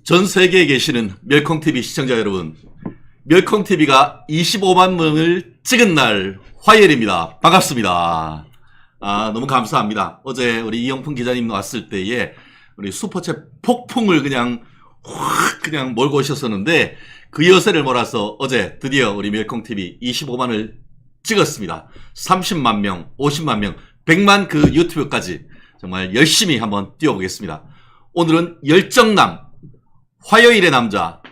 전 세계에 계시는 멸콩TV 시청자 여러분, 멸콩TV가 25만 명을 찍은 날 화요일입니다. 반갑습니다. 너무 감사합니다. 어제 우리 이영풍 기자님 왔을 때에 우리 슈퍼챗 폭풍을 그냥 몰고 오셨었는데 그 여세를 몰아서 어제 드디어 우리 멸콩TV 25만을 찍었습니다. 30만 명, 50만 명, 100만 그 유튜브까지 정말 열심히 한번 뛰어보겠습니다. 오늘은 열정남, 화요일의 남자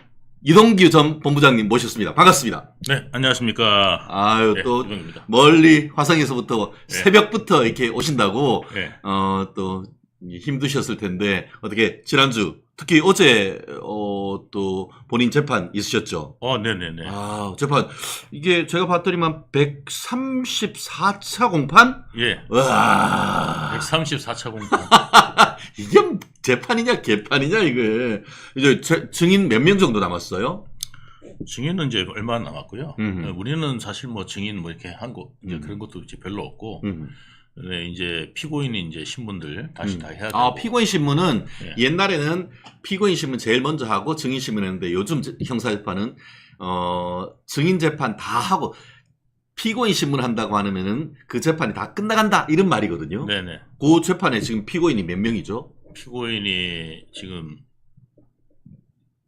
이동규 전 본부장님 모셨습니다. 반갑습니다. 네, 안녕하십니까. 아유, 네, 또 이동규입니다. 멀리 화성에서부터 네. 새벽부터 이렇게 오신다고 네. 또 힘드셨을 텐데 어떻게 지난주 특히 어제 또 본인 재판 있으셨죠? 네네네. 재판 이게 제가 봤더니만 134차 공판? 예. 와. 134차 공판. 이게 재판이냐 개판이냐 이게. 이제 증인 몇 명 정도 남았어요? 증인은 이제 얼마 안 남았고요. 음흠. 우리는 사실 뭐 증인 뭐 이렇게 한 거, 이제 그런 것도 이제 별로 없고, 네, 이제 피고인이 이제 신분들 다시 다 해야 되고. 피고인 신문은 예. 옛날에는 피고인 신문 제일 먼저 하고 증인 신문 했는데 요즘 형사재판은 증인 재판 다 하고 피고인 신문 한다고 하면은 그 재판이 다 끝나간다 이런 말이거든요. 네네. 그 재판에 지금 피고인이 몇 명이죠? 피고인이 지금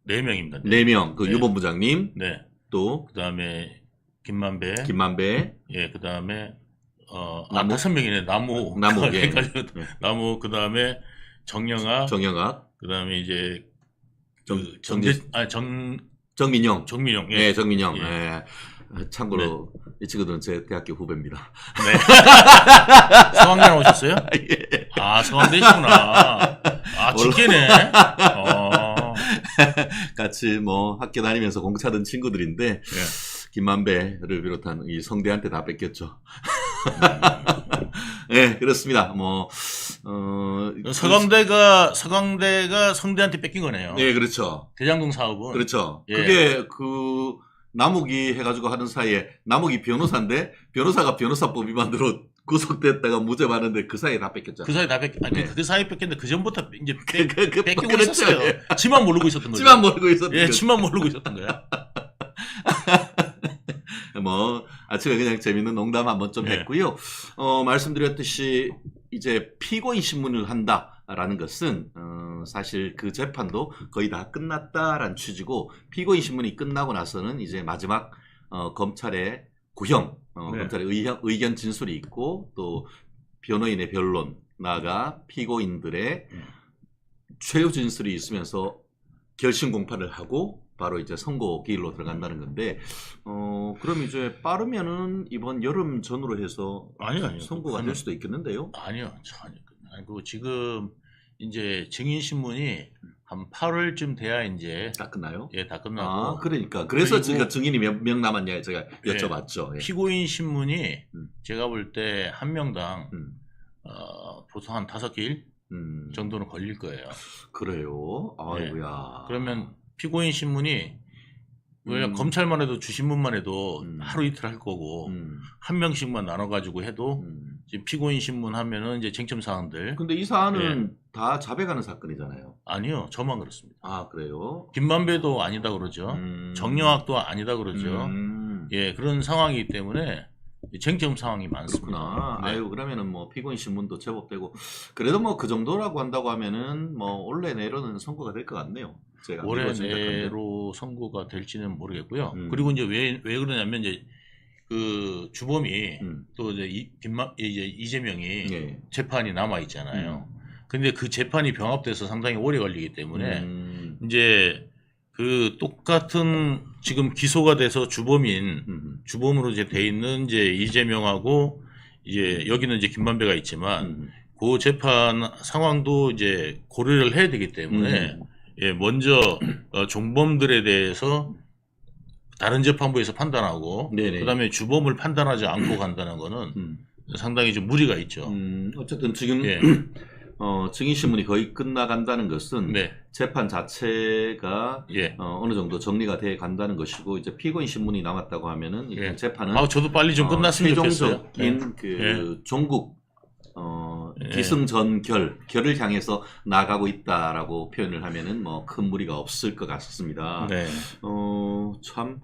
4명입니다. 4명. 그 네. 유 본부장님, 네. 또 그 다음에 김만배. 김만배, 예, 그 다음에, 나무? 5명이네. 나무. 예. 헷갈렸다. 네. 나무, 그 다음에 정영학. 정영학, 그 다음에 이제 정민영. 정민용. 예. 네, 정민영. 예. 예. 참고로 이 친구들은 제 대학교 후배입니다. 네. 서강대 나오셨어요? 예. 서강대시구나. 직계네. 같이 뭐 학교 다니면서 공차던 친구들인데 예. 김만배를 비롯한 이 성대한테 다 뺏겼죠. 네, 그렇습니다. 서강대가 성대한테 뺏긴 거네요. 네, 그렇죠. 대장동 사업은. 그렇죠. 예. 그게 남욱이 해가지고 하는 사이에 남욱이 변호사인데 변호사가 변호사법 위반으로 구속됐다가 무죄 받는데 그 사이에 다 뺏겼잖아요. 그 사이 다 네. 그 사이 뺏겼는데 그 전부터 이제 뺏기고 뺏기고 있었어요. 예. 지만 모르고 있었던 거죠. 지만 모르고 있었던 예, 거죠. 지만 모르고 있었던 거야. 아침에 그냥 재밌는 농담 한번 좀 네. 했고요. 말씀드렸듯이 이제 피고인 신문을 한다라는 것은 사실 그 재판도 거의 다 끝났다라는 취지고 피고인 신문이 끝나고 나서는 이제 마지막 검찰의 구형, 네. 검찰의 의견 진술이 있고 또 변호인의 변론 나아가 피고인들의 최후 진술이 있으면서 결심 공판을 하고 바로 이제 선고 기일로 들어간다는 건데, 그럼 이제 빠르면은 이번 여름 전후로 해서 아니요. 선고가 될 수도 있겠는데요? 아니요. 전혀. 아니고 지금 이제 증인 신문이 한 8월쯤 돼야 이제 다 끝나요? 예, 다 끝나고. 그러니까. 그래서 그리고 제가 증인이 몇 명 남았냐 제가 여쭤봤죠. 예. 피고인 신문이 제가 볼 때 한 명당 음. 보통 한 5길 정도는 걸릴 거예요. 그래요? 아이고야. 그러면 피고인 신문이 왜 검찰만 해도 주신문만 해도 하루 이틀 할 거고 한 명씩만 나눠가지고 해도 지금 피고인 신문 하면은 이제 쟁점 사항들. 근데 이 사안은 다 자백하는 사건이잖아요. 아니요, 저만 그렇습니다. 그래요? 김만배도 아니다 그러죠. 정영학도 아니다 그러죠. 예, 그런 상황이기 때문에 쟁점 상황이 많습니다. 그렇구나. 네. 그러면은 뭐 피고인 신문도 제법 되고 그래도 뭐 그 정도라고 한다고 하면은 뭐 올해 내로는 선고가 될 것 같네요. 제가 올해 미뤄진 작가인데. 내로 선고가 될지는 모르겠고요. 음. 그리고 이제 왜 그러냐면 이제 그 주범이 또 이제 이재명이 예. 재판이 남아 있잖아요. 근데 그 재판이 병합돼서 상당히 오래 걸리기 때문에 이제 그 똑같은 지금 기소가 돼서 주범으로 이제 돼 있는 이제 이재명하고 이제 여기는 이제 김만배가 있지만 그 재판 상황도 이제 고려를 해야 되기 때문에 예, 먼저 종범들에 대해서 다른 재판부에서 판단하고 네네. 그다음에 주범을 판단하지 않고 간다는 거는 상당히 좀 무리가 있죠. 어쨌든 지금 예. 증인 신문이 거의 끝나간다는 것은 네. 재판 자체가 예. 어느 정도 정리가 돼 간다는 것이고 이제 피고인 신문이 남았다고 하면은 일단 예. 재판은 저도 빨리 좀 끝났으면 좋겠어요. 최종적인 그 예. 종국 기승전결, 결을 향해서 나가고 있다라고 표현을 하면은 뭐 큰 무리가 없을 것 같습니다. 네. 참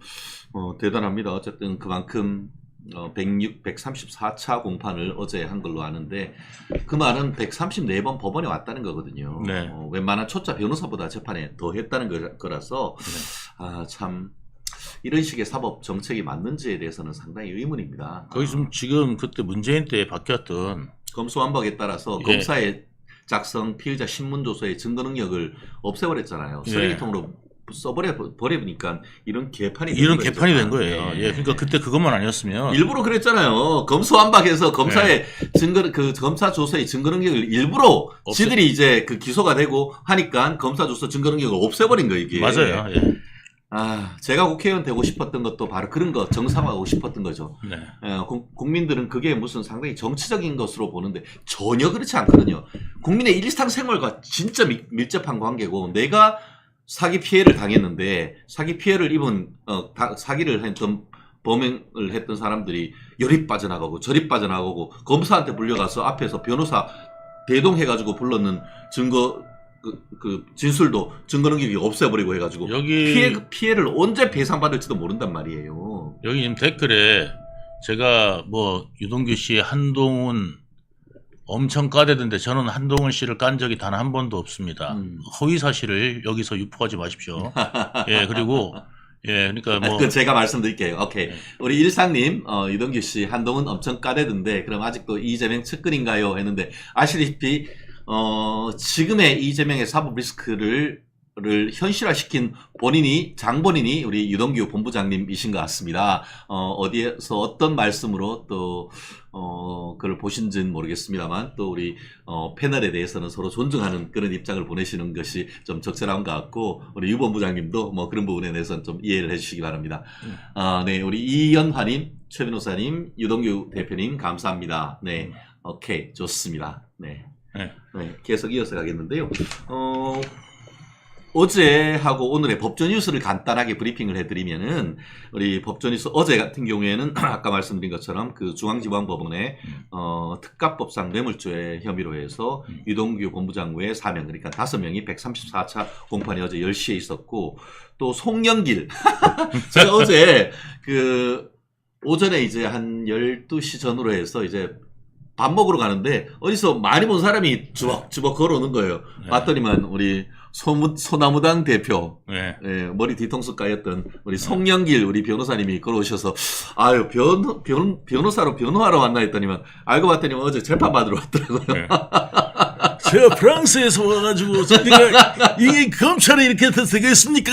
대단합니다. 어쨌든 그만큼 134차 공판을 어제 한 걸로 아는데 그 말은 134번 법원에 왔다는 거거든요. 네. 웬만한 초짜 변호사보다 재판에 더 했다는 거라서 네. 참 이런 식의 사법 정책이 맞는지에 대해서는 상당히 의문입니다. 거기 지금 그때 문재인 때 바뀌었던 검수완박에 따라서 예. 검사의 작성, 피의자 신문 조서의 증거 능력을 없애버렸잖아요. 예. 쓰레기통으로 버려보니까 이런 개판이 된 거예요. 네. 예, 그러니까 그때 그것만 아니었으면 일부러 그랬잖아요. 검수완박해서 검사의 검사 조서의 증거 능력을 일부러 지들이 이제 그 기소가 되고 하니까 검사 조서 증거 능력을 없애버린 거 이게. 맞아요. 예. 제가 국회의원 되고 싶었던 것도 바로 그런 거 정상화하고 싶었던 거죠. 네. 국민들은 그게 무슨 상당히 정치적인 것으로 보는데 전혀 그렇지 않거든요. 국민의 일상생활과 진짜 밀접한 관계고 내가 사기 피해를 당했는데 사기 피해를 입은 사기를 했던 범행을 했던 사람들이 열이 빠져나가고 저리 빠져나가고 검사한테 불려가서 앞에서 변호사 대동해가지고 불렀는 증거 그 진술도 증거 능력이 없애버리고 해가지고 여기 피해를 언제 배상받을지도 모른단 말이에요. 여기 지금 댓글에 제가 뭐 유동규 씨 한동훈 엄청 까대던데 저는 한동훈 씨를 깐 적이 단 한 번도 없습니다. 허위 사실을 여기서 유포하지 마십시오. 예, 그리고 예, 그러니까 뭐 그 제가 말씀드릴게요. 오케이. 네. 우리 일상님, 유동규 씨 한동훈 엄청 까대던데 그럼 아직도 이재명 측근인가요? 했는데 아시다시피 지금의 이재명의 사법 리스크를 현실화시킨 장본인이 우리 유동규 본부장님이신 것 같습니다. 어디에서 어떤 말씀으로 또 그걸 보신지는 모르겠습니다만 또 우리 패널에 대해서는 서로 존중하는 그런 입장을 보내시는 것이 좀 적절한 것 같고 우리 유 본부장님도 뭐 그런 부분에 대해서는 좀 이해를 해주시기 바랍니다. 네, 우리 이연화님, 최 변호사님, 유동규 대표님 감사합니다. 네, 오케이 좋습니다. 네. 네, 계속 이어서 가겠는데요. 어제하고 오늘의 법조 뉴스를 간단하게 브리핑을 해드리면은 우리 법조 뉴스 어제 같은 경우에는 아까 말씀드린 것처럼 그 중앙지방법원의 특가법상 뇌물죄 혐의로 해서 유동규 본부장 외에 4명 그러니까 5명이 134차 공판이 어제 10시에 있었고 또 송영길 제가 어제 그 오전에 이제 한 12시 전후로 해서 이제 밥 먹으러 가는데 어디서 많이 본 사람이 주먹 걸어오는 거예요. 네. 봤더니만 우리 소나무당 대표, 네. 예, 머리 뒤통수 까였던 우리 송영길 우리 변호사님이 걸어오셔서 아유 변호사로 변호하러 왔나 했더니만 알고 봤더니 어제 재판 받으러 왔더라고요. 네. 제가 프랑스에서 와가지고 제가 이게 검찰이 이렇게 되겠습니까?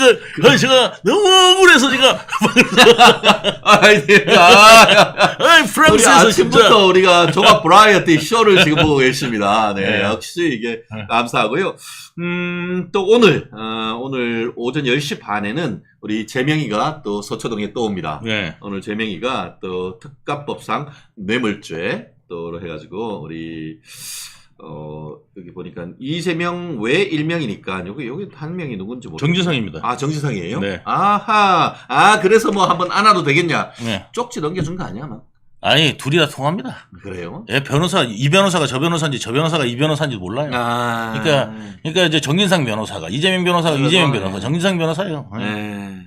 제가 너무 억울해서 제가 프랑스에서 우리 아침부터 진짜 우리가 종합 브라이어티 쇼를 지금 보고 계십니다. 네, 네. 역시 이게 감사하고요. 또 오늘 오전 10시 반에는 우리 재명이가 또 서초동에 또 옵니다. 네. 오늘 재명이가 또 특가법상 뇌물죄 또 해가지고 우리 여기 보니까 이재명 외 1명이니까 여기 한 명이 누군지 모르겠어요. 정지상입니다. 정지상이에요? 네. 아하. 그래서 뭐 한번 안아도 되겠냐? 네. 쪽지 넘겨준 거 아니야, 막? 아니 둘이 다 통합니다. 그래요? 예, 이 변호사가 저 변호사인지 저 변호사가 이 변호사인지 몰라요. 그러니까 이제 정진상 변호사가 이재명 변호사가 이재명 변호사, 정진상 변호사예요. 네.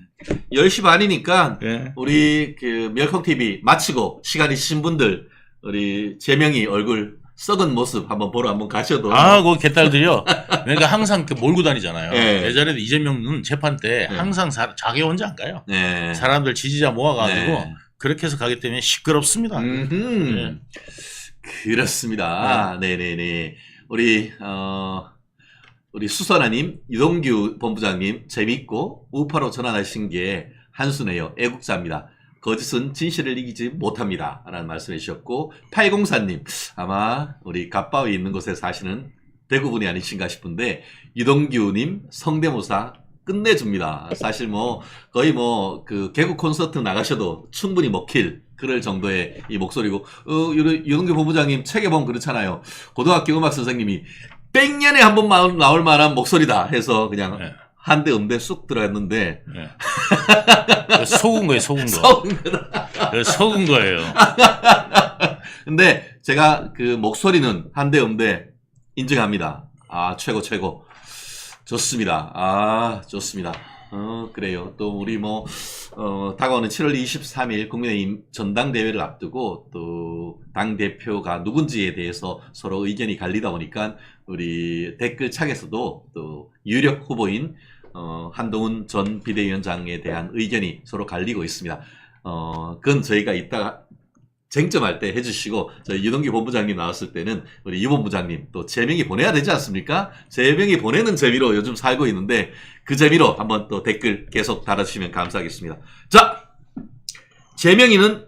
10시 반이니까 네. 우리 그 멸콩 TV 마치고 시간 있으신 분들 우리 재명이 얼굴 썩은 모습 한번 보러 가셔도. 그 개딸들이요. 그러니까 항상 몰고 다니잖아요. 네. 예전에도 이재명은 재판 때 항상 자기 혼자 안 가요. 네. 사람들 지지자 모아가지고 네. 그렇게 해서 가기 때문에 시끄럽습니다. 네. 그렇습니다. 네네네. 우리 수선아님, 유동규 본부장님 재밌고 우파로 전환하신 게 한수네요. 애국자입니다. 거짓은 진실을 이기지 못합니다. 라는 말씀해 주셨고 804님 아마 우리 갓바위 있는 곳에 사시는 대구분이 아니신가 싶은데 유동규님 성대모사 끝내줍니다. 사실 거의 그 개국 콘서트 나가셔도 충분히 먹힐 그럴 정도의 이 목소리고 유동규 본부장님 책에 보면 그렇잖아요. 고등학교 음악 선생님이 100년에 한 번 나올 만한 목소리다 해서 그냥 네. 한 대 음대 쑥 들어갔는데 네. 속은 거예요. 속은 거. 속은 거예요. 근데 제가 그 목소리는 한대음대 인정합니다. 아, 최고. 좋습니다. 아, 좋습니다. 그래요. 또 우리 다가오는 7월 23일 국민의힘 전당대회를 앞두고 또 당대표가 누군지에 대해서 서로 의견이 갈리다 보니까 우리 댓글창에서도 또 유력 후보인 한동훈 전 비대위원장에 대한 의견이 서로 갈리고 있습니다. 그건 저희가 이따가 쟁점할 때 해주시고, 저희 유동규 본부장님 나왔을 때는 우리 유 본부장님 또 제명이 보내야 되지 않습니까? 제명이 보내는 재미로 요즘 살고 있는데 그 재미로 한번 또 댓글 계속 달아주시면 감사하겠습니다. 자, 제명이는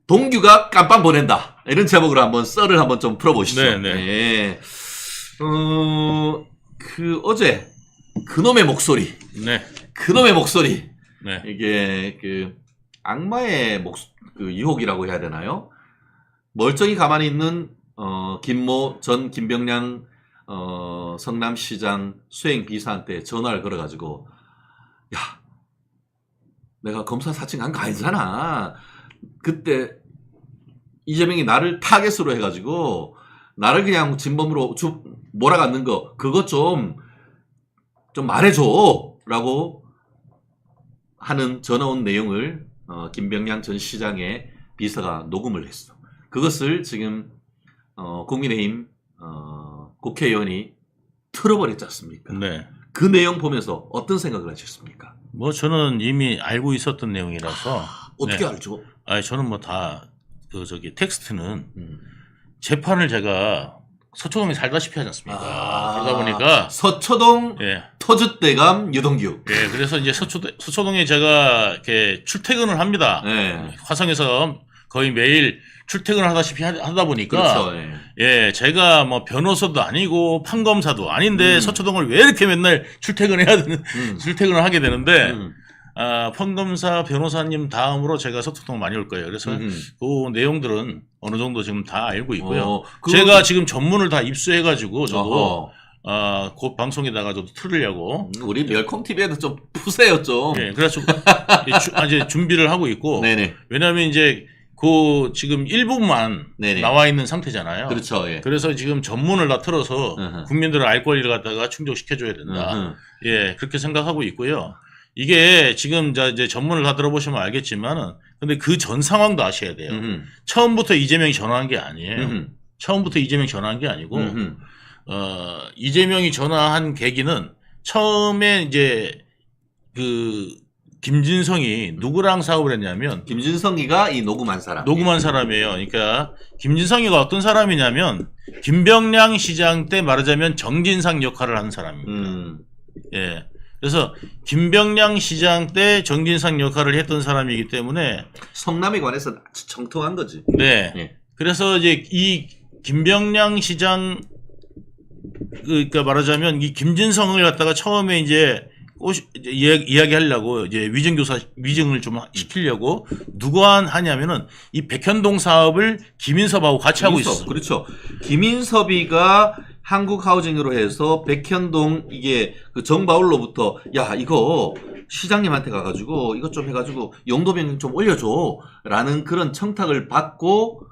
동규가 깜빵 보낸다. 이런 제목으로 한번 썰을 한번 좀 풀어보시죠. 네. 어제 그놈의 목소리. 네. 그놈의 목소리. 네. 이게 악마의 그 유혹이라고 해야 되나요? 멀쩡히 가만히 있는 김모 전 김병량 성남시장 수행비서한테 전화를 걸어가지고, 야, 내가 검사 사칭 한 거 아니잖아. 그때 이재명이 나를 타겟으로 해가지고 나를 그냥 진범으로 몰아갔는 거, 그거 좀 말해줘 라고 하는 전화 온 내용을 김병량 전 시장의 비서가 녹음을 했어. 그것을 지금 국민의힘 국회의원이 틀어버렸지 않습니까? 네. 그 내용 보면서 어떤 생각을 하셨습니까? 저는 이미 알고 있었던 내용이라서. 어떻게 네. 알죠? 저는 다 텍스트는 재판을 제가 서초동에 살다시피 하지 않습니까? 그러다 보니까 서초동 예. 터줏대감 유동규. 예, 그래서 이제 서초동에 제가 이렇게 출퇴근을 합니다. 네. 화성에서 거의 매일 출퇴근을 하다시피 하다 보니까 그렇죠. 네. 예, 제가 변호사도 아니고 판검사도 아닌데 서초동을 왜 이렇게 맨날 출퇴근을 하게 되는데 판검사 변호사님 다음으로 제가 서초동 많이 올 거예요. 그래서 그 내용들은 어느 정도 지금 다 알고 있고요. 제가 지금 전문을 다 입수해가지고 저도 곧 방송에다가 저도 틀으려고. 우리 멸콩TV에도 좀 푸세요, 좀. 예, 그래서 이제 준비를 하고 있고. 네네. 왜냐하면 이제 지금 일부만 네네. 나와 있는 상태잖아요. 그렇죠. 예. 그래서 지금 전문을 다 틀어서 국민들의 알 권리를 갖다가 충족시켜줘야 된다. 예, 그렇게 생각하고 있고요. 이게 지금 이제 전문을 다 들어보시면 알겠지만은, 근데 그 전 상황도 아셔야 돼요. 처음부터 이재명이 전화한 게 아니에요. 처음부터 이재명이 전화한 게 아니고, 이재명이 전화한 계기는 처음에 이제 김진성이 누구랑 사업을 했냐면, 김진성이가 이 녹음한 사람. 녹음한 사람이에요. 그러니까 김진성이가 어떤 사람이냐면 김병량 시장 때 말하자면 정진상 역할을 하는 사람입니다. 예. 그래서 김병량 시장 때 정진상 역할을 했던 사람이기 때문에 성남에 관해서 아주 정통한 거지. 네. 예. 그래서 이제 이 김병량 시장 그러니까 말하자면 이 김진성을 갖다가 처음에 이제 이야기하려고 이제 위증을 좀 시키려고 누가 하냐면은 이 백현동 사업을 김인섭하고 같이 하고 있어. 그렇죠. 김인섭이가 한국하우징으로 해서 백현동 이게 정바울로부터 야 이거 시장님한테 가가지고 이것 좀 해가지고 용도변경 좀 올려줘라는 그런 청탁을 받고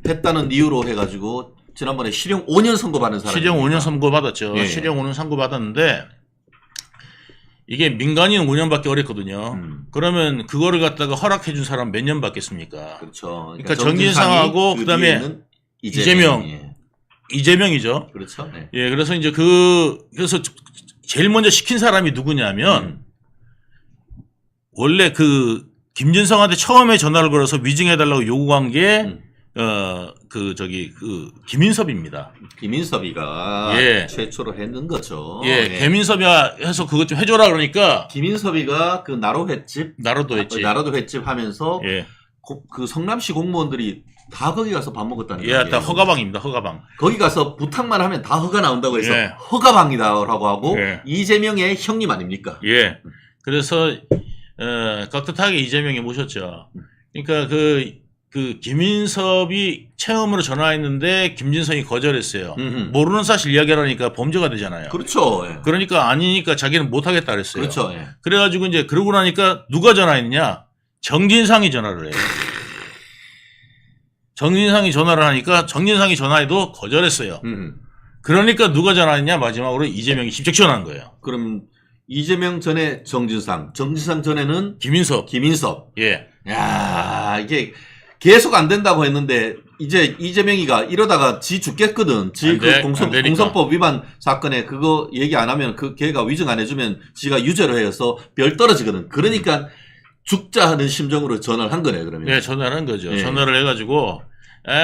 했다는 이유로 해가지고 지난번에 실형 5년 선고받은 사람. 실형 5년 선고받았죠. 예. 실형 5년 선고받았는데 이게 민간인 5년밖에 어렸거든요. 그러면 그거를 갖다가 허락해 준 사람 몇 년 받겠습니까? 그렇죠. 그러니까 정진상하고 그다음에 이재명이죠. 그렇죠. 네. 예, 그래서 이제 그래서 제일 먼저 시킨 사람이 누구냐면 원래 김진성한테 처음에 전화를 걸어서 위증해달라고 요구한 게 김인섭입니다. 김인섭이가 예. 최초로 했는 거죠. 예, 예. 김인섭이 해서 그것 좀 해줘라 그러니까. 김인섭이가 나로 횟집 나로도 횟집 하면서 예. 그 성남시 공무원들이 다 거기 가서 밥 먹었다는 거예요. 예, 다 허가방입니다. 허가방. 거기 가서 부탁만 하면 다 허가 나온다고 해서 예. 허가방이다라고 하고 예. 이재명의 형님 아닙니까? 예. 그래서 깍듯하게 이재명이 모셨죠. 그러니까 김인섭이 체험으로 전화했는데 김진성이 거절했어요. 모르는 사실 이야기하라니까 범죄가 되잖아요. 그렇죠. 예. 그러니까 아니니까 자기는 못하겠다 그랬어요. 그렇죠. 예. 그래가지고 이제 그러고 나니까 누가 전화했느냐? 정진상이 전화를 해요. 정진상이 전화를 하니까 정진상이 전화해도 거절했어요. 그러니까 누가 전화했냐? 마지막으로 이재명이 직접 전화한 거예요. 그럼 이재명 전에 정진상 전에는 김인석. 예. 야, 이게 계속 안 된다고 했는데 이제 이재명이가 이러다가 지 죽겠거든. 지 그 공선법 위반 사건에 그거 얘기 안 하면 그 걔가 위증 안 해주면 지가 유죄로 해서 별 떨어지거든. 그러니까 죽자 하는 심정으로 전화를 한 거네, 그러면. 네, 전화를 한 거죠. 예. 전화를 해가지고,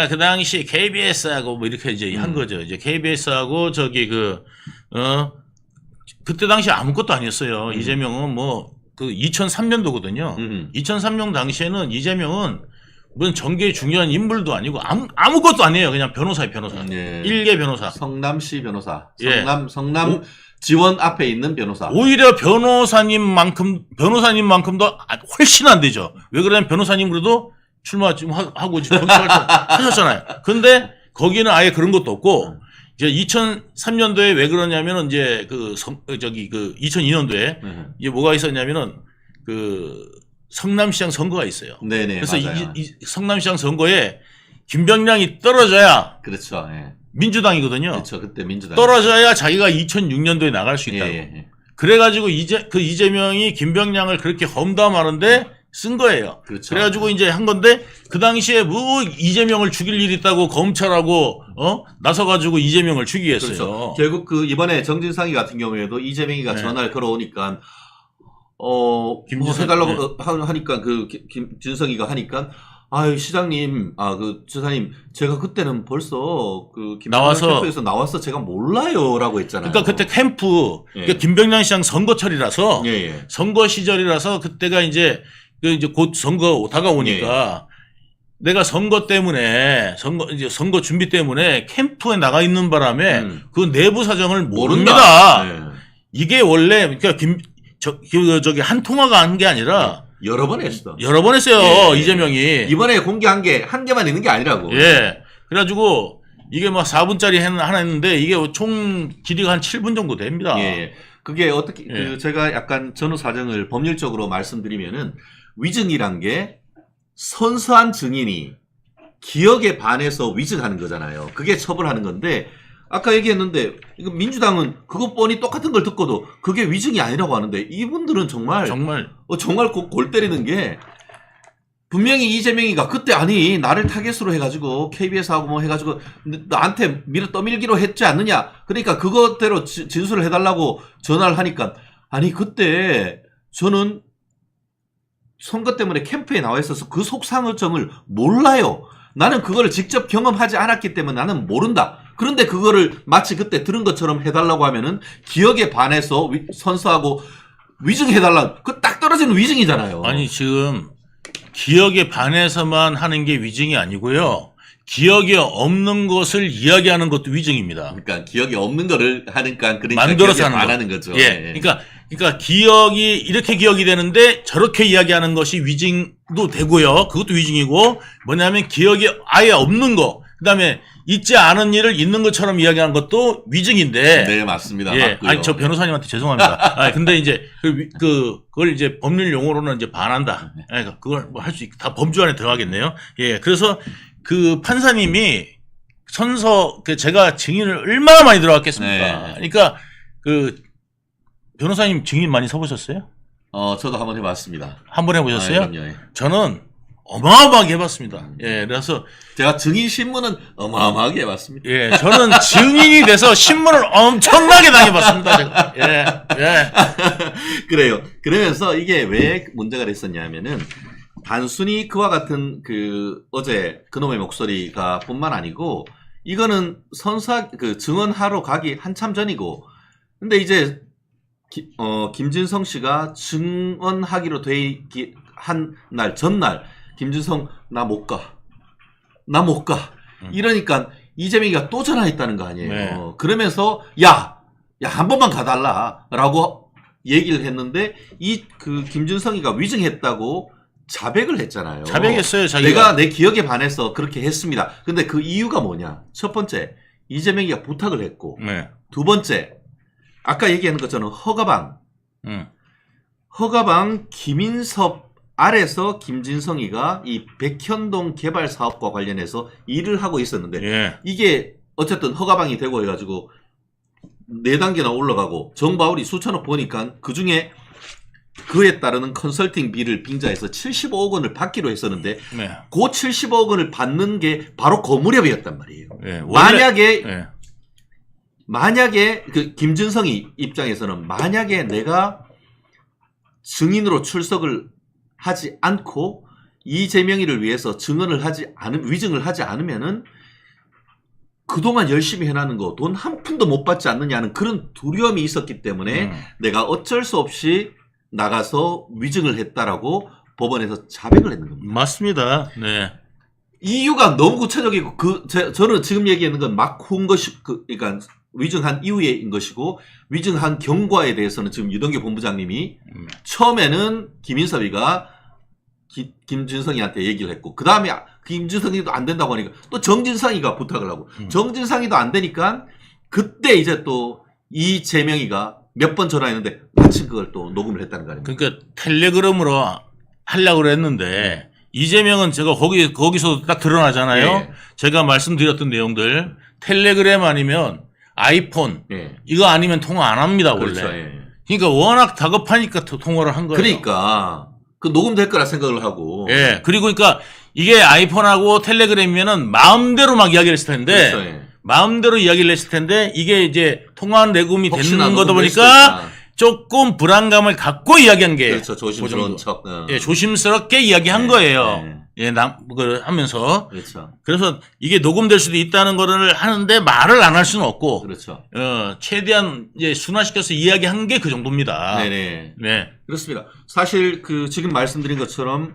그 당시 KBS하고 뭐 이렇게 이제 한 거죠. 이제 KBS하고 그때 당시 아무것도 아니었어요. 이재명은 그 2003년도거든요. 2003년 당시에는 이재명은 무슨 정계의 중요한 인물도 아니고 아무것도 아니에요. 그냥 변호사예요, 변호사. 예. 일개 변호사. 성남시 변호사. 예. 성남 지원 앞에 있는 변호사. 오히려 변호사님만큼도 훨씬 안 되죠. 왜 그러냐면 변호사님으로도 출마 지금 하고 지금 하셨잖아요. 근데 거기는 아예 그런 것도 없고, 이제 2003년도에 왜 그러냐면은 이제 2002년도에 이제 뭐가 있었냐면은 성남시장 선거가 있어요. 네네. 그래서 맞아요. 이 성남시장 선거에 김병량이 떨어져야 그렇죠. 예. 민주당이거든요. 그렇죠. 그때 민주당. 떨어져야 자기가 2006년도에 나갈 수 있다고. 예. 그래가지고 이재명이 김병량을 그렇게 험담하는데 쓴 거예요. 그렇죠. 그래가지고 이제 한 건데 그 당시에 뭐 이재명을 죽일 일 있다고 검찰하고 나서가지고 이재명을 죽이게 했어요. 그렇죠. 결국 이번에 정진상이 같은 경우에도 이재명이가 네. 전화를 걸어오니까 김진성, 해달라고 하니까 김진성이가 하니까 아유 시장님 지사님 제가 그때는 벌써 캠프에서 나와서 제가 몰라요라고 했잖아요. 그러니까 그때 캠프 그러니까 김병량 시장 선거철이라서 선거 시절이라서 그때가 이제 곧 선거 다가오니까 내가 선거 때문에 선거 준비 때문에 캠프에 나가 있는 바람에 그 내부 사정을 모릅니다. 이게 원래 그러니까 저기 한 통화가 한 게 아니라 여러 번 했어. 여러 번 했어요. 이재명이. 이번에 공개한 게 한 개만 있는 게 아니라고. 예. 그래가지고 이게 막 4분짜리 하나 했는데 이게 총 길이가 한 7분 정도 됩니다. 예. 그게 어떻게 제가 약간 전후 사정을 법률적으로 말씀드리면은 위증이란 게 선서한 증인이 기억에 반해서 위증하는 거잖아요. 그게 처벌하는 건데 아까 얘기했는데 이거 민주당은 그거 뻔히 똑같은 걸 듣고도 그게 위증이 아니라고 하는데 이분들은 정말 골 때리는 게 분명히 이재명이가 그때 아니 나를 타겟으로 해가지고 KBS하고 뭐 해가지고 나한테 떠밀기로 했지 않느냐 그러니까 그것대로 진술을 해달라고 전화를 하니까 아니 그때 저는 선거 때문에 캠프에 나와 있어서 그 속상정을 몰라요. 나는 그거를 직접 경험하지 않았기 때문에 나는 모른다. 그런데 그거를 마치 그때 들은 것처럼 해달라고 하면은 기억에 반해서 선서하고 위증해달라. 그 딱 떨어지는 위증이잖아요. 아니 지금 기억에 반해서만 하는 게 위증이 아니고요. 기억에 없는 것을 이야기하는 것도 위증입니다. 그러니까 기억이 없는 거를 하니까 만들어서 기억에 반하는 거죠. 예. 그러니까 기억이 이렇게 기억이 되는데 저렇게 이야기하는 것이 위증도 되고요. 그것도 위증이고 뭐냐면 기억이 아예 없는 거. 그다음에 있지 않은 일을 있는 것처럼 이야기하는 것도 위증인데. 네, 맞습니다. 예. 맞고요. 아니 저 변호사님한테 죄송합니다. 근데 이제 그걸 이제 법률 용어로는 이제 반한다. 그걸 뭐 할 수 있고 다 범주 안에 들어가겠네요. 예. 그래서 그 판사님이 제가 증인을 얼마나 많이 들어갔겠습니까? 네. 그러니까 변호사님 증인 많이 서보셨어요? 저도 한번 해봤습니다. 한번 해보셨어요? 그럼요. 저는 어마어마하게 해봤습니다. 예, 그래서 제가 증인 신문은 어마어마하게 해봤습니다. 예, 저는 증인이 돼서 신문을 엄청나게 당해봤습니다. 제가. 예. 그래요. 그러면서 이게 왜 문제가 됐었냐면은 단순히 그와 같은 어제 그놈의 목소리가 뿐만 아니고 이거는 증언하러 가기 한참 전이고 근데 이제 김진성 씨가 증언하기로 한 날 전날 김진성 나 못 가. 이러니까 이재명이가 또 전화했다는 거 아니에요. 네. 그러면서 야 한 번만 가달라라고 얘기를 했는데 김준성이가 위증했다고 자백을 했잖아요. 자백했어요, 자기가. 내가 내 기억에 반해서 그렇게 했습니다. 근데 그 이유가 뭐냐? 첫 번째, 이재명이가 부탁을 했고, 네. 두 번째, 아까 얘기하는 것처럼 허가방 김인섭 아래서 김진성이가 이 백현동 개발 사업과 관련해서 일을 하고 있었는데 예. 이게 어쨌든 허가방이 되고 해가지고 4단계나 올라가고 정바울이 수천억 보니까 그중에 그에 따르는 컨설팅비를 빙자해서 75억 원을 받기로 했었는데 네. 그 75억 원을 받는 게 바로 그 무렵이었단 말이에요. 예. 원래, 만약에 그 김준성이 입장에서는 만약에 내가 증인으로 출석을 하지 않고 이재명이를 위해서 증언을 하지 않은 위증을 하지 않으면은 그동안 열심히 해나는 거 돈 한 푼도 못 받지 않느냐는 그런 두려움이 있었기 때문에 내가 어쩔 수 없이 나가서 위증을 했다라고 법원에서 자백을 했는 겁니다. 맞습니다. 네. 이유가 너무 구체적이고 저는 지금 얘기하는 건 막 혼 것이 그러니까 위증한 이후에인 것이고 위증한 경과에 대해서는 지금 유동규 본부장님이 처음에는 김인섭이가 김진성이한테 얘기를 했고 그 다음에 김진성이도 안 된다고 하니까 또 정진상이가 부탁을 하고 정진상이도 안 되니까 그때 이제 또 이재명이가 몇 번 전화했는데 마침 그걸 또 녹음을 했다는 거 아닙니까? 그러니까 텔레그램으로 하려고 그랬는데 이재명은 제가 거기서 딱 드러나잖아요. 예. 제가 말씀드렸던 내용들 텔레그램 아니면 아이폰 예. 이거 아니면 통화 안 합니다 원래. 그렇죠. 예. 그러니까 워낙 다급하니까 통화를 한 거예요. 그러니까 그 녹음될 거라 생각을 하고. 예. 그리고 그러니까 이게 아이폰하고 텔레그램이면은 마음대로 막 이야기를 했을 텐데 그렇죠. 예. 마음대로 이야기를 했을 텐데 이게 이제 통화 녹음이 혹시나 되는 거다 녹음될 수도 보니까 있다. 조금 불안감을 갖고 이야기한 게 그렇죠. 조심스러운 척. 예, 조심스럽게 이야기한 네, 거예요. 네. 예, 그걸 하면서. 그렇죠. 그래서 이게 녹음될 수도 있다는 거를 하는데 말을 안 할 수는 없고, 그렇죠. 최대한 이제 순화시켜서 이야기한 게 그 정도입니다. 네네. 네. 그렇습니다. 사실 그 지금 말씀드린 것처럼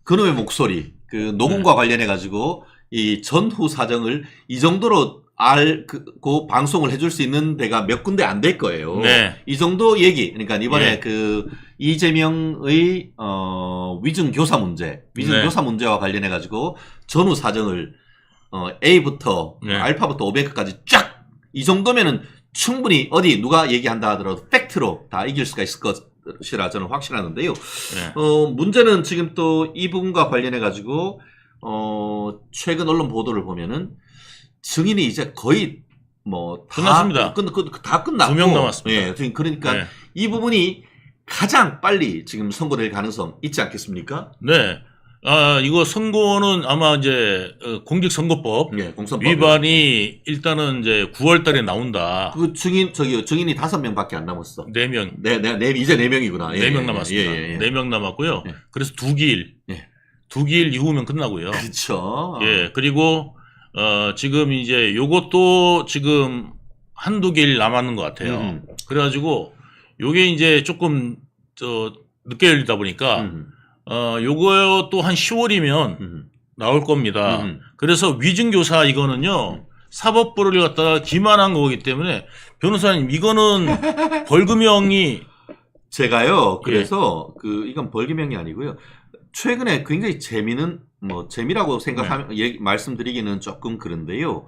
그놈의 목소리, 그 녹음과 관련해 가지고 이 전후 사정을 이 정도로 그 방송을 해줄 수 있는 데가 몇 군데 안 될 거예요. 네. 이 정도 얘기. 그러니까 이번에 네. 그 이재명의 위증 교사 문제, 네. 문제와 관련해 가지고 전후 사정을 A부터 네. 알파부터 오메가까지 쫙 이 정도면은 충분히 어디 누가 얘기한다 하더라도 팩트로 다 이길 수가 있을 것이라 저는 확신하는데요. 네. 문제는 지금 또 이 부분과 관련해 가지고 최근 언론 보도를 보면은 증인이 이제 거의 뭐 끝났습니다. 다 끝났고 2명 남았습니다. 예, 지금 그러니까 네. 이 부분이 가장 빨리 지금 선고될 가능성 있지 않겠습니까? 네. 이거 선고는 아마 이제 공직선거법 예, 공선법 위반이 일단은 이제 9월 달에 나온다. 그 증인이 5명밖에 안 남았어. 4명. 이제 4명이구나. 4명 남았습니다. 예, 예. 4명 남았고요. 예. 그래서 2기일. 예. 2기일 이후면 끝나고요. 그렇죠. 예. 그리고 지금 이제 요것도 지금 한두 길 남았는 것 같아요. 그래가지고 요게 이제 조금 늦게 열리다 보니까 요것도 한 10월이면 나올 겁니다. 그래서 위증교사 이거는요 사법부를 갖다가 기만한 거기 때문에 변호사님 이거는 벌금형이 제가요. 그래서 이건 벌금형이 아니고요. 최근에 굉장히 재미라고 생각하면 말씀드리기는 조금 그런데요.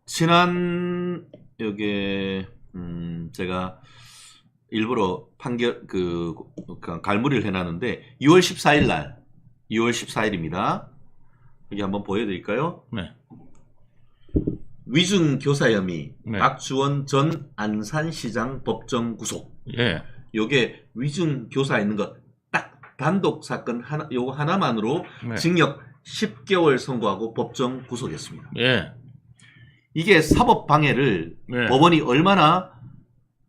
지난 여기에 제가 일부러 갈무리를 해놨는데 2월 14일 날 2월 14일입니다. 여기 한번 보여드릴까요? 네. 위증 교사 혐의 네. 박주원 전 안산시장 법정 구속. 예. 요게 위증 교사 있는 것 딱 단독 사건 요거 하나만으로 네. 징역 10개월 선고하고 법정 구속했습니다. 예. 이게 사법 방해를 네. 법원이 얼마나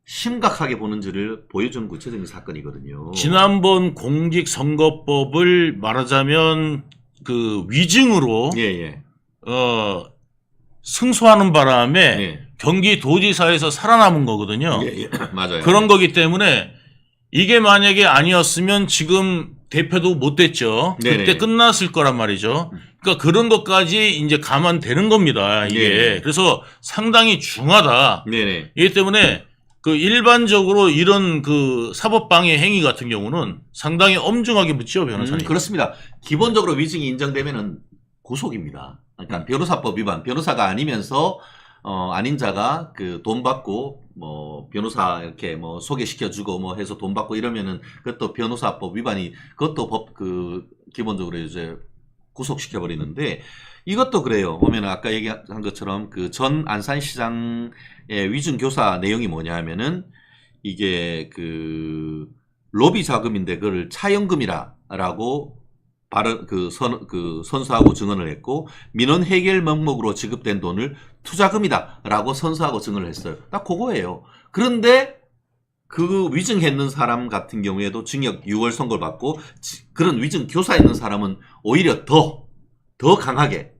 심각하게 보는지를 보여주는 구체적인 사건이거든요. 지난번 공직선거법을 말하자면 그 위증으로 예. 승소하는 바람에 예. 경기도지사에서 살아남은 거거든요. 예. 맞아요. 그런 거기 때문에 이게 만약에 아니었으면 지금 대표도 못 됐죠. 네네. 그때 끝났을 거란 말이죠. 그러니까 그런 것까지 이제 감안되는 겁니다. 이게. 네네. 그래서 상당히 중하다. 네네. 이기 때문에 그 일반적으로 이런 그 사법방해 행위 같은 경우는 상당히 엄중하게 묻죠, 변호사님. 그렇습니다. 기본적으로 위증이 인정되면은 구속입니다. 그러니까 변호사법 위반, 변호사가 아니면서 아닌 자가 그 돈 받고 뭐 변호사 이렇게 뭐 소개시켜주고 뭐 해서 돈 받고 이러면은 그것도 변호사법 위반이 그것도 법 그 기본적으로 이제 구속시켜 버리는데 이것도 그래요. 보면은 아까 얘기한 것처럼 그 전 안산시장의 위증 교사 내용이 뭐냐 하면은 이게 그 로비 자금인데 그걸 차연금이라고 선서하고 증언을 했고 민원 해결 명목으로 지급된 돈을 투자금이다라고 선서하고 증언을 했어요. 딱 그거예요. 그런데 그 위증했는 사람 같은 경우에도 징역 6월 선고를 받고 그런 위증 교사 있는 사람은 오히려 더 강하게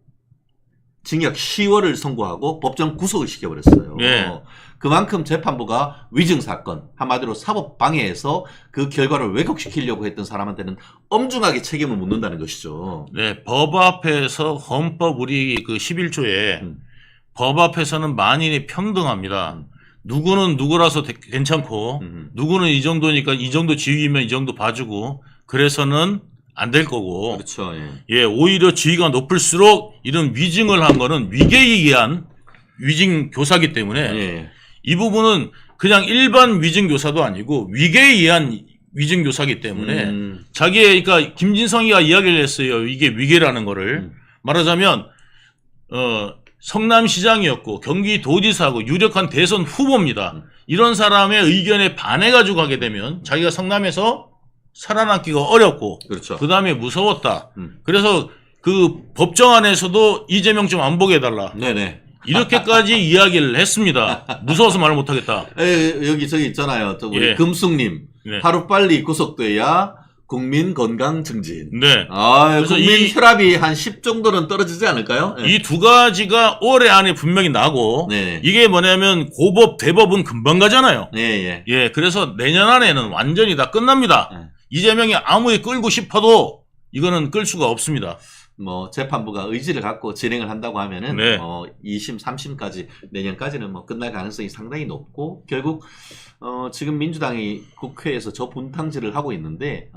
징역 10월을 선고하고 법정 구속을 시켜버렸어요. 네. 그만큼 재판부가 위증 사건, 한마디로 사법 방해에서 그 결과를 왜곡시키려고 했던 사람한테는 엄중하게 책임을 묻는다는 것이죠. 네, 법 앞에서 헌법 우리 그 11조에 법 앞에서는 만인이 평등합니다. 누구는 누구라서 괜찮고 누구는 이 정도니까 이 정도 지위면 이 정도 봐주고 그래서는 안 될 거고. 그렇죠. 예, 오히려 지위가 높을수록 이런 위증을 한 거는 위계에 의한 위증 교사기 때문에 예. 이 부분은 그냥 일반 위증 교사도 아니고 위계에 의한 위증 교사기 때문에 자기의 그러니까 김진성이가 이야기를 했어요. 이게 위계라는 거를 말하자면 성남시장이었고 경기도지사고 유력한 대선 후보입니다. 이런 사람의 의견에 반해가지고 가게 되면 자기가 성남에서 살아남기가 어렵고 그렇죠. 그 다음에 무서웠다. 그래서 그 법정 안에서도 이재명 좀 안 보게 해달라. 네네. 이렇게까지 이야기를 했습니다. 무서워서 말을 못하겠다. 여기 저기 있잖아요. 또 우리 예. 금숙님 네. 하루빨리 구속돼야 국민 건강 증진. 네. 그래서 국민 이- 혈압이 한 10 정도는 떨어지지 않을까요? 이 두 가지가 올해 안에 분명히 나고 네. 이게 뭐냐면 고법 대법은 금방 가잖아요. 예. 예, 그래서 내년 안에는 완전히 다 끝납니다. 네. 이재명이 아무리 끌고 싶어도 이거는 끌 수가 없습니다. 뭐 재판부가 의지를 갖고 진행을 한다고 하면은 네. 2심, 3심까지 내년까지는 뭐 끝날 가능성이 상당히 높고 결국 지금 민주당이 국회에서 저 분탕질을 하고 있는데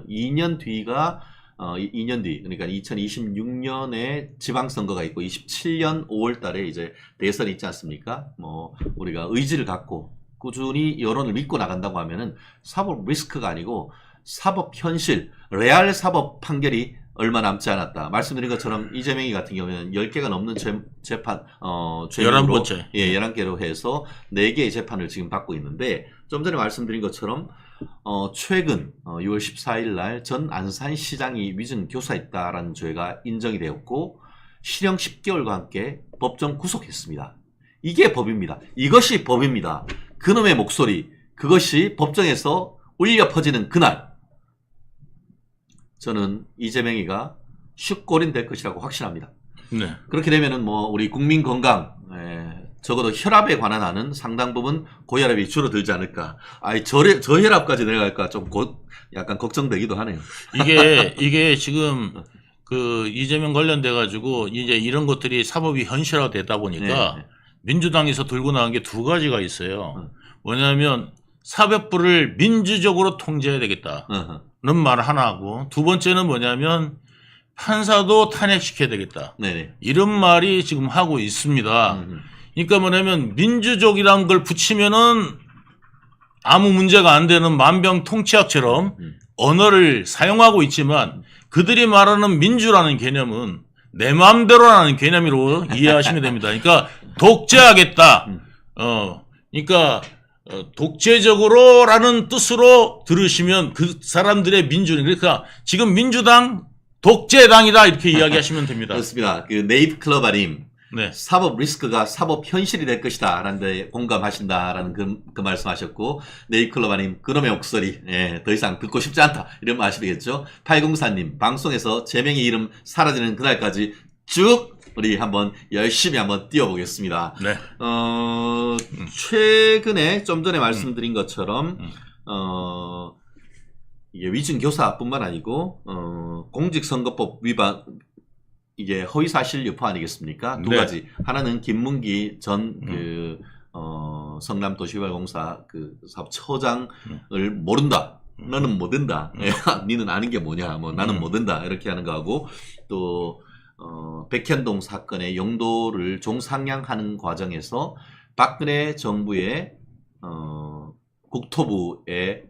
2년 뒤가 2년 뒤 그러니까 2026년에 지방선거가 있고 27년 5월 달에 이제 대선이 있지 않습니까? 뭐 우리가 의지를 갖고 꾸준히 여론을 믿고 나간다고 하면은 사법 리스크가 아니고 사법 현실, 레알 사법 판결이 얼마 남지 않았다. 말씀드린 것처럼 이재명이 같은 경우에는 10개가 넘는 재판, 죄명으로 11번째. 예, 11개로 해서 4개의 재판을 지금 받고 있는데, 좀 전에 말씀드린 것처럼, 최근, 6월 14일 날 전 안산시장이 위증 교사했다라는 죄가 인정이 되었고, 실형 10개월과 함께 법정 구속했습니다. 이게 법입니다. 이것이 법입니다. 그놈의 목소리, 그것이 법정에서 울려 퍼지는 그날, 저는 이재명이가 슛골인 될 것이라고 확신합니다. 네. 그렇게 되면은 뭐 우리 국민 건강, 적어도 혈압에 관한 한은 상당 부분 고혈압이 줄어들지 않을까. 저 혈압까지 내려갈까 좀 약간 걱정되기도 하네요. 이게 지금 그 이재명 관련돼 가지고 이제 이런 것들이 사법이 현실화 되다 보니까 네. 민주당에서 들고 나온 게 두 가지가 있어요. 뭐냐면 사법부를 민주적으로 통제해야 되겠다. 는 말 하나 하고 두 번째는 뭐냐면 판사도 탄핵시켜야 되겠다. 네네. 이런 말이 지금 하고 있습니다. 그러니까 뭐냐면 민주적이라는 걸 붙이면은 아무 문제가 안 되는 만병통치약처럼 언어를 사용하고 있지만 그들이 말하는 민주라는 개념은 내 마음대로라는 개념으로 이해하시면 됩니다. 그러니까 독재하겠다. 그러니까 독재적으로라는 뜻으로 들으시면 그 사람들의 민주는 그러니까 지금 민주당 독재당이다 이렇게 이야기하시면 됩니다. 그렇습니다. 그 네이트 클럽 아님 네. 사법 리스크가 사법 현실이 될 것이다 라는 데 공감하신다라는 그 말씀하셨고 네이트 클럽 아님 그놈의 목소리 더 이상 듣고 싶지 않다 이런 말 하시겠죠. 804님 방송에서 제명의 이름 사라지는 그날까지 쭉 우리 한번 열심히 한번 뛰어보겠습니다. 네. 최근에 좀 전에 말씀드린 것처럼 이게 위증 교사뿐만 아니고 공직선거법 위반 이게 허위사실 유포 아니겠습니까? 두 네. 가지. 하나는 김문기 전 성남도시개발공사 그 사업처장을 모른다. 너는 못 된다. 니는 아는 게 뭐냐? 뭐 나는 못 된다. 이렇게 하는 거하고 또 백현동 사건의 용도를 종상향하는 과정에서 박근혜 정부의 국토부의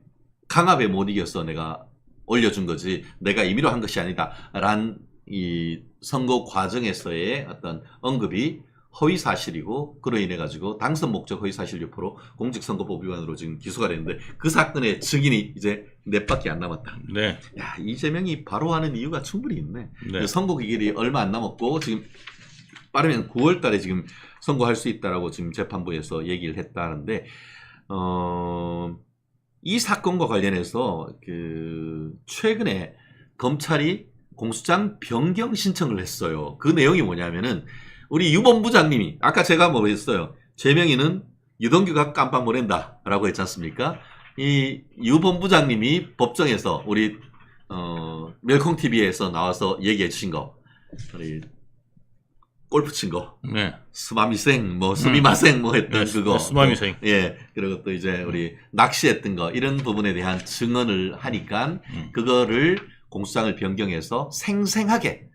강압에 못 이겨서 내가 올려준 거지 내가 임의로 한 것이 아니다 란 이 선거 과정에서의 어떤 언급이 허위 사실이고 그로 인해 가지고 당선 목적 허위 사실 유포로 공직선거법 위반으로 지금 기소가 됐는데 그 사건의 증인이 이제 넷밖에 안 남았다. 네. 야, 이재명이 바로 하는 이유가 충분히 있네. 네. 그 선거 기일이 얼마 안 남았고 지금 빠르면 9월 달에 지금 선고할 수 있다라고 지금 재판부에서 얘기를 했다는데 이 사건과 관련해서 그 최근에 검찰이 공수장 변경 신청을 했어요. 그 내용이 뭐냐면은 우리 유본부장님이 아까 제가 뭐 했어요. 최명희는 유동규가 깜빡 보낸다 라고 했지 않습니까? 이 유본부장님이 법정에서 우리 멸콩TV에서 나와서 얘기해 주신 거 우리 골프 친 거 네. 스마미생 뭐 스미마생 뭐 했던 네, 그거 스마미생. 예 그리고 또 이제 우리 낚시했던 거 이런 부분에 대한 증언을 하니까 그거를 공수장을 변경해서 생생하게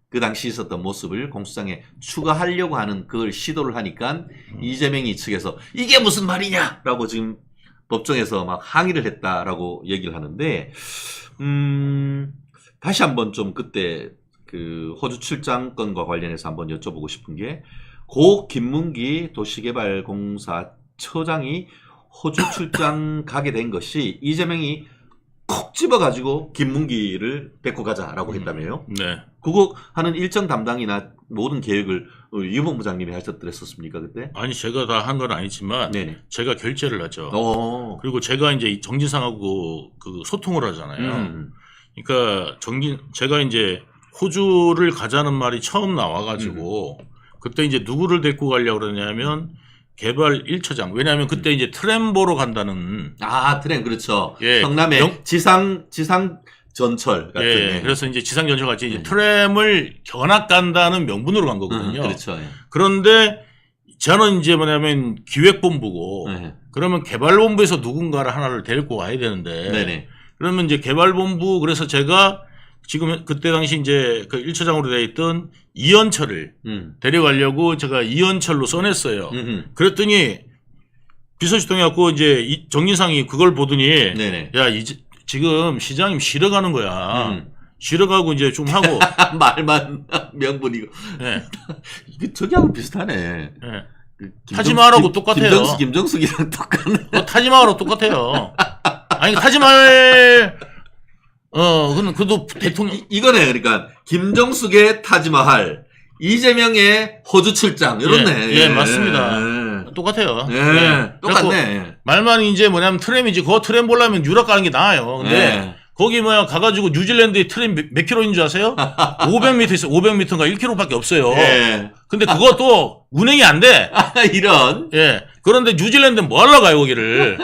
그 당시 있었던 모습을 공수장에 추가하려고 하는 그걸 시도를 하니까 이재명이 측에서 이게 무슨 말이냐라고 지금 법정에서 막 항의를 했다라고 얘기를 하는데 다시 한번 좀 그때 그 호주 출장 건과 관련해서 한번 여쭤보고 싶은 게 고 김문기 도시개발공사 처장이 호주 출장 가게 된 것이 이재명이 콕 집어가지고 김문기를 데리고 가자라고 했다며요. 네. 그거 하는 일정 담당이나 모든 계획을 유본부장님이 하셨더랬었습니까 그때? 아니 제가 다 한 건 아니지만 네네. 제가 결재를 하죠. 그리고 제가 이제 정진상하고 그 소통을 하잖아요. 그러니까 제가 이제 호주를 가자는 말이 처음 나와가지고 그때 이제 누구를 데리고 가려고 그러냐면 개발 1처장. 왜냐하면 그때 이제 트램 보러 간다는. 아, 트램, 그렇죠. 예, 성남의 지상 전철 같은. 예, 그래서 이제 지상전철 같이 이제 트램을 견학 간다는 명분으로 간 거거든요. 그렇죠. 예. 그런데 저는 이제 뭐냐면 기획본부고 네. 그러면 개발본부에서 누군가를 하나를 데리고 와야 되는데. 네네. 그러면 이제 개발본부 그래서 제가 지금 그때 당시 이제 그 1처장으로 되어 있던 이현철을 데려가려고 제가 이현철로 써냈어요. 그랬더니 비서실장이 갖고 이제 정진상이 그걸 보더니 네네. 야, 지금 시장님 쉬러 가는 거야. 쉬러 가고 이제 좀 하고. 말만 명분이고. 네. 이게 저기하고 비슷하네. 네. 타지마하라고 똑같아요. 김정숙이랑 똑같네. 타지마하라고 똑같아요. 아니, 타지마할 그래도 대통령. 이거네. 그러니까, 김정숙의 타지마할, 이재명의 호주 출장, 이렇네. 예, 맞습니다. 똑같아요. 예, 똑같네. 말만 이제 뭐냐면 트램이지. 그거 트램 보려면 유럽 가는 게 나아요. 근데 거기 가가지고 뉴질랜드에 트램 몇 킬로인 줄 아세요? 500m 있어요. 500m인가 1km밖에 없어요. 예. 근데 그것도 운행이 안 돼. 이런. 예. 그런데 뉴질랜드 뭐 하러 가요, 거기를.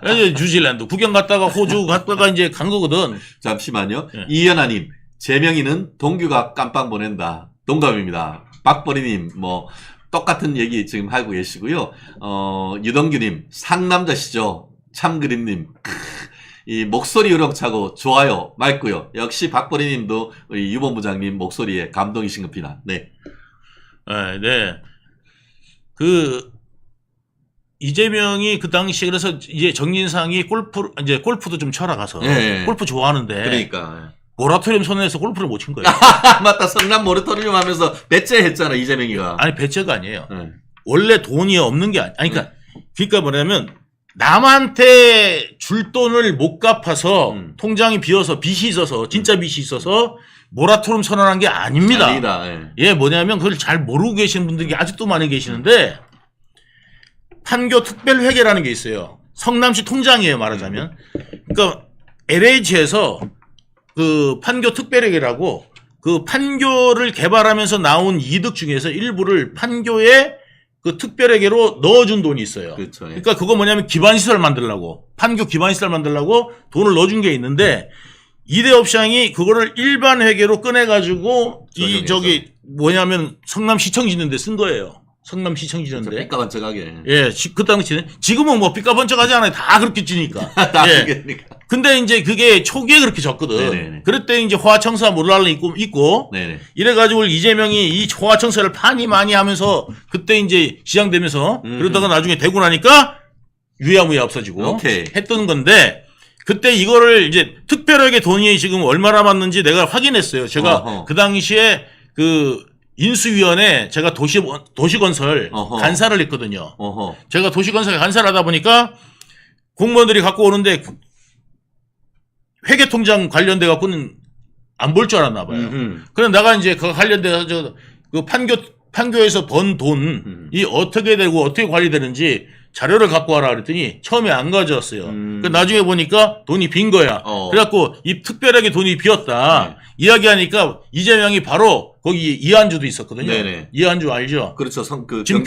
이제 뉴질랜드 구경 갔다가 호주 갔다가 이제 간 거거든. 잠시만요. 이현아님, 재명이는 동규가 깜빵 보낸다. 동감입니다. 박버리님, 뭐, 똑같은 얘기 지금 하고 계시고요. 유동규님, 상남자시죠? 참그림님, 이 목소리 우렁차고 좋아요, 맑고요. 역시 박버리님도 우리 유본부장님 목소리에 감동이 신급히나. 네. 네. 이재명이 그 당시에 그래서 이제 정진상이 골프도 좀 쳐라 가서. 골프 좋아하는데. 그러니까. 모라토리엄 손해서 골프를 못 친 거예요. 맞다. 성남 모라토리엄 하면서 배째 했잖아, 이재명이가. 아니, 배째가 아니에요. 원래 돈이 없는 게 그러니까 뭐냐면 남한테 줄 돈을 못 갚아서 통장이 비어서 빚이 있어서 진짜 빚이 있어서 모라토리엄 선언한 게 아닙니다. 아니다. 예, 뭐냐면 그걸 잘 모르고 계시는 분들이 아직도 많이 계시는데 판교 특별회계라는 게 있어요. 성남시 통장이에요, 말하자면. 그러니까 LH에서 그 판교 특별회계라고 그 판교를 개발하면서 나온 이득 중에서 일부를 판교에 그 특별회계로 넣어준 돈이 있어요. 그렇죠. 그러니까 그거 뭐냐면 기반시설 만들려고 판교 기반시설 만들려고 돈을 넣어준 게 있는데 이대업 시장이 그거를 일반 회계로 꺼내가지고 뭐냐면 성남시청 짓는 데 쓴 거예요. 성남시청 짓는데. 삐까번쩍하게. 예, 그 당시에는 지금은 뭐 삐까번쩍하지 않아요. 다 그렇게 지니까. 다 예. 그러니까. 근데 이제 그게 초기에 그렇게 졌거든. 네네네. 그럴 때 이제 호화청사 몰랄로 있고 네네. 이래가지고 이재명이 이 호화청사를 많이 하면서 그때 이제 시장되면서 그러다가 나중에 되고 나니까 유야무야 없어지고 오케이. 했던 건데 그때 이거를 이제 특별하게 돈이 지금 얼마나 받는지 내가 확인했어요. 제가 어허. 그 당시에 그 인수위원회 제가 도시건설 어허. 간사를 했거든요. 어허. 제가 도시건설 간사를 하다 보니까 공무원들이 갖고 오는데 회계통장 관련돼 갖고는 안 볼 줄 알았나 봐요. 그래서 내가 이제 그 관련돼서 그 판교에서 번 돈이 어떻게 되고 어떻게 관리되는지 자료를 갖고 와라 그랬더니 처음에 안 가져왔어요. 그 나중에 보니까 돈이 빈 거야. 그래갖고 이 특별하게 돈이 비었다. 네. 이야기하니까 이재명이 바로 거기 이한주도 있었거든요. 네네. 이한주 알죠? 그렇죠. 지금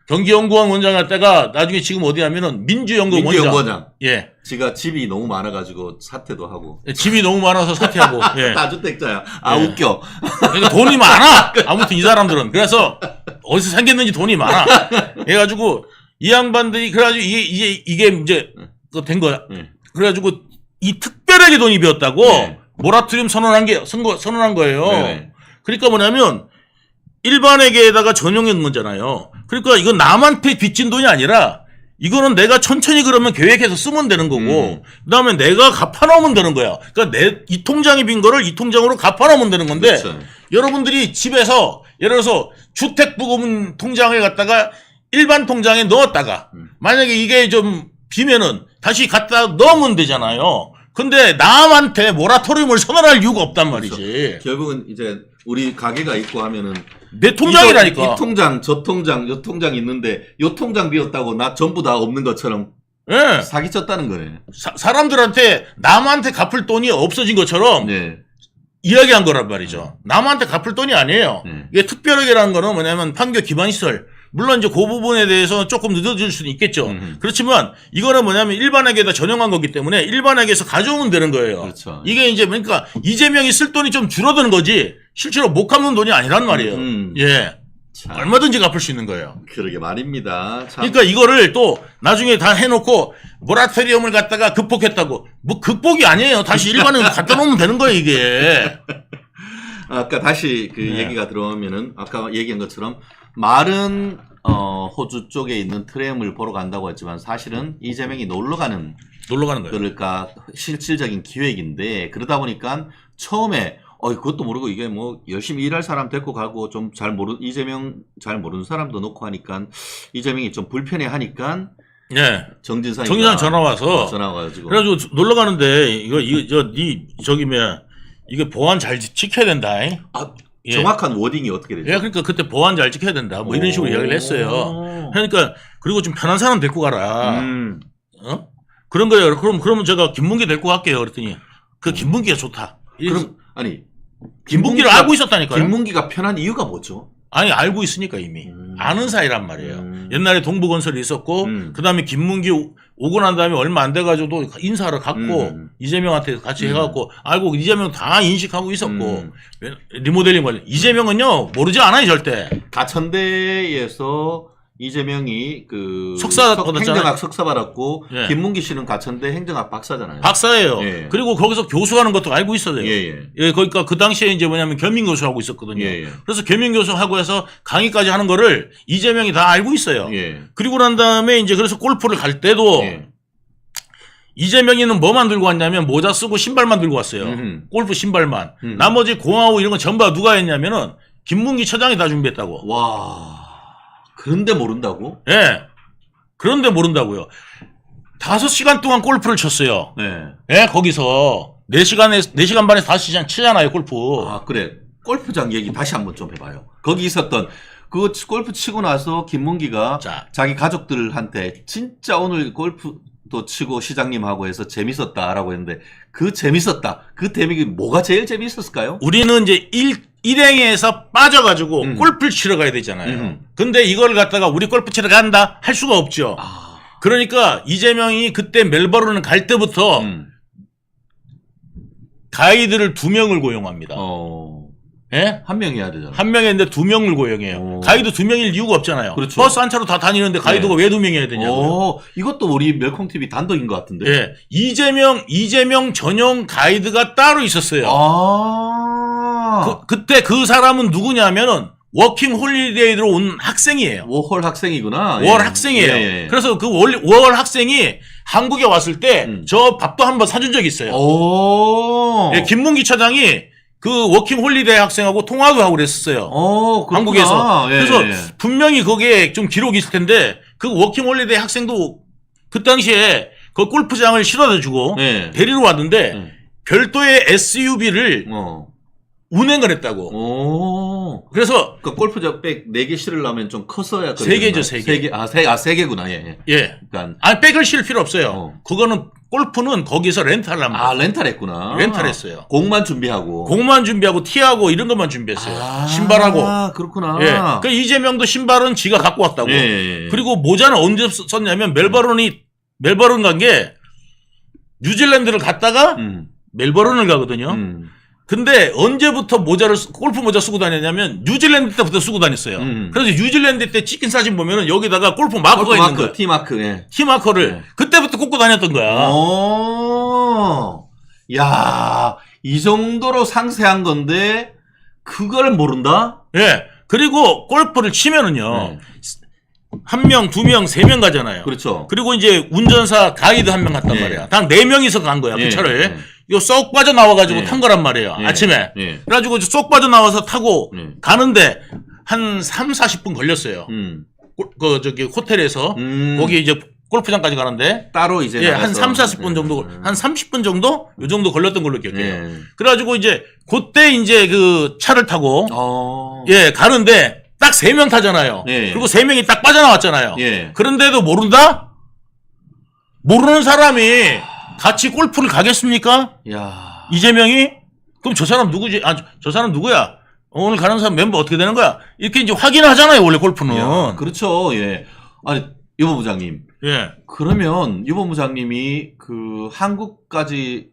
경기연구원 원장 할 때가 나중에 지금 어디 하면은 민주연구원 원장. 민주연구원장. 예. 지가 집이 너무 많아가지고 사퇴도 하고. 집이 너무 많아서 사퇴하고. 예. 다주택자야. 아, 예. 웃겨. 그러니까 돈이 많아. 아무튼 이 사람들은. 그래서 어디서 생겼는지 돈이 많아. 해가지고 이 양반들이 그래가지고 이게 이제 된 거야. 네. 그래가지고 이 특별하게 돈이 비었다고 네. 모라토리움 선언한 거예요. 네네. 그러니까 뭐냐면 일반에게다가 전용한 거잖아요. 그러니까 이건 남한테 빚진 돈이 아니라 이거는 내가 천천히 그러면 계획해서 쓰면 되는 거고 그다음에 내가 갚아놓으면 되는 거야. 그러니까 이 통장이 빈 거를 이 통장으로 갚아놓으면 되는 건데 그렇죠. 여러분들이 집에서 예를 들어서 주택부금 통장을 갖다가 일반 통장에 넣었다가 만약에 이게 좀 비면은 다시 갖다 넣으면 되잖아요. 근데 남한테 모라토리움을 선언할 이유가 없단 말이지. 그렇죠. 결국은 이제 우리 가게가 있고 하면은 내 통장이라니까. 이 통장, 저 통장, 요 통장 있는데 요 통장 비었다고 나 전부 다 없는 것처럼 예. 사기쳤다는 거네. 사람들한테 남한테 갚을 돈이 없어진 것처럼 네. 이야기한 거란 말이죠. 남한테 갚을 돈이 아니에요. 이게 특별하게라는 거는 뭐냐면 판교 기반시설. 물론 이제 그 부분에 대해서는 조금 늦어질 수는 있겠죠. 그렇지만 이거는 뭐냐면 일반에게다 전용한 거기 때문에 일반에게서 가져오면 되는 거예요. 그렇죠. 이게 이제 그러니까 이재명이 쓸 돈이 좀 줄어드는 거지 실제로 못 갚는 돈이 아니란 말이에요. 예. 참. 얼마든지 갚을 수 있는 거예요. 그러게 말입니다. 참. 그러니까 이거를 또 나중에 다 해놓고 모라토리움을 갖다가 극복했다고 뭐 극복이 아니에요. 다시 일반으로 갖다 놓으면 되는 거예요 이게. 아까 다시 그 네. 얘기가 들어오면은 아까 얘기한 것처럼 말은 호주 쪽에 있는 트램을 보러 간다고 했지만 사실은 이재명이 놀러 가는 거예요. 그러니까 실질적인 기획인데 그러다 보니까 처음에 그것도 모르고 이게 뭐 열심히 일할 사람 데리고 가고 좀 이재명 잘 모르는 사람도 놓고 하니까 이재명이 좀 불편해 하니까 네. 정진상 전화 와서 전화 와가지고 그래가지고 놀러 가는데 이게 보안 잘 지켜야 된다. 예. 정확한 워딩이 어떻게 되죠? 예, 그러니까 그때 보안 잘 지켜야 된다. 뭐 이런 식으로 이야기를 했어요. 그러니까 그리고 좀 편한 사람 데리고 가라. 그런 거예요. 그러면 제가 김문기 데리고 갈게요. 그랬더니 그 김문기가 좋다. 그럼 아니 김문기를 알고 있었다니까요. 김문기가 편한 이유가 뭐죠? 아니 알고 있으니까 이미 아는 사이란 말이에요. 옛날에 동부건설이 있었고 그다음에 김문기 오고 난 다음에 얼마 안 돼가지고 또 인사를 갖고 이재명한테 같이 해갖고 알고 이재명 다 인식하고 있었고 리모델링 관련 이재명은요 모르지 않아요 절대. 가천대에서 이재명이 그 석사 받았잖아요. 행정학 석사 받았고 예. 김문기 씨는 가천대 행정학 박사잖아요. 박사예요. 예. 그리고 거기서 교수하는 것도 알고 있어요. 예. 예, 그러니까 그 당시에 이제 뭐냐면 겸임교수하고 있었거든요. 예. 그래서 겸임교수하고 해서 강의까지 하는 거를 이재명이 다 알고 있어요. 예. 그리고 난 다음에 이제 그래서 골프를 갈 때도 예. 이재명이는 뭐만 들고 왔냐면 모자 쓰고 신발만 들고 왔어요. 골프 신발만. 나머지 공하고 이런 건 전부 누가 했냐면은 김문기 처장이 다 준비했다고. 와. 그런데 모른다고? 예. 그런데 모른다고요. 5시간 동안 골프를 쳤어요. 네. 예, 거기서 4시간 반에서 5시간 치잖아요, 골프. 아, 그래. 골프장 얘기 다시 한번 좀 해봐요. 거기 있었던 그 골프 치고 나서 김문기가 자기 가족들한테 진짜 오늘 골프도 치고 시장님하고 해서 재밌었다라고 했는데 그 재밌었다. 그 대목이 뭐가 제일 재밌었을까요? 우리는 이제 일행에서 빠져가지고 골프를 치러 가야 되잖아요. 근데 이걸 갖다가 우리 골프 치러 간다? 할 수가 없죠. 그러니까 이재명이 그때 멜버른을 갈 때부터 가이드를 2명을 고용합니다. 예? 한 명 해야 되잖아. 한 명인데 2명을 고용해요. 오. 가이드 2명일 이유가 없잖아요. 그렇죠. 버스 한 차로 다 다니는데 가이드가 왜 2명이어야 되냐고요. 이것도 우리 멸콩TV 단독인 것 같은데. 예. 이재명 전용 가이드가 따로 있었어요. 그때 그 사람은 누구냐면은 워킹 홀리데이로 온 학생이에요. 워홀 학생이구나. 월 학생이에요. 예. 그래서 그 월 학생이 한국에 왔을 때 저 밥도 한번 사준 적이 있어요. 예, 김문기 차장이 그 워킹 홀리데이 학생하고 통화도 하고 그랬었어요. 그렇구나. 한국에서. 예, 그래서 예. 분명히 거기에 좀 기록이 있을 텐데 그 워킹 홀리데이 학생도 그 당시에 그 골프장을 실어다 주고 예. 데리러 왔는데 별도의 SUV를 운행을 했다고. 그래서 그 골프장 백 4개 실으려면 좀 컸어야. 3개죠, 3개. 3개구나. 예. 예. 그러니까 아니, 백을 실 필요 없어요. 그거는 골프는 거기서 렌탈을 합니다. 렌탈했구나. 렌탈했어요. 공만 준비하고. 공만 준비하고 티하고 이런 것만 준비했어요. 신발하고. 그렇구나. 예. 그 이재명도 신발은 지가 갖고 왔다고. 예. 그리고 모자는 언제 썼냐면 멜버른 간 게 뉴질랜드를 갔다가 멜버른을 가거든요. 근데 언제부터 골프 모자 쓰고 다녔냐면 뉴질랜드 때부터 쓰고 다녔어요. 그래서 뉴질랜드 때 찍힌 사진 보면은 여기다가 골프 마커가 있는 거야. T마크. 예. T마커를 그때부터 꽂고 다녔던 거야. 야, 이 정도로 상세한 건데 그걸 모른다? 예. 그리고 골프를 치면은요. 한 명, 2명, 3명 가잖아요. 그렇죠. 그리고 이제 운전사 가이드 한 명 갔단 말이야. 당 4명이서 간 거야. 그 차를. 이거 쏙 빠져나와가지고 탄 거란 말이에요. 아침에. 그래가지고 쏙 빠져나와서 타고 가는데 한 3, 40분 걸렸어요. 호텔에서. 거기 이제 골프장까지 가는데. 따로 이제. 예, 한 3, 40분 정도, 한 30분 정도? 요 정도 걸렸던 걸로 기억해요. 그래가지고 이제, 그때 이제 그 차를 타고. 예, 가는데 딱 3명 타잖아요. 그리고 3명이 딱 빠져나왔잖아요. 그런데도 모른다? 모르는 사람이 같이 골프를 가겠습니까? 야. 이재명이? 그럼 저 사람 누구지? 저 사람 누구야? 오늘 가는 사람 멤버 어떻게 되는 거야? 이렇게 이제 확인을 하잖아요, 원래 골프는. 그렇죠, 예. 아니, 유보 부장님. 예. 그러면 유보 부장님이 그 한국까지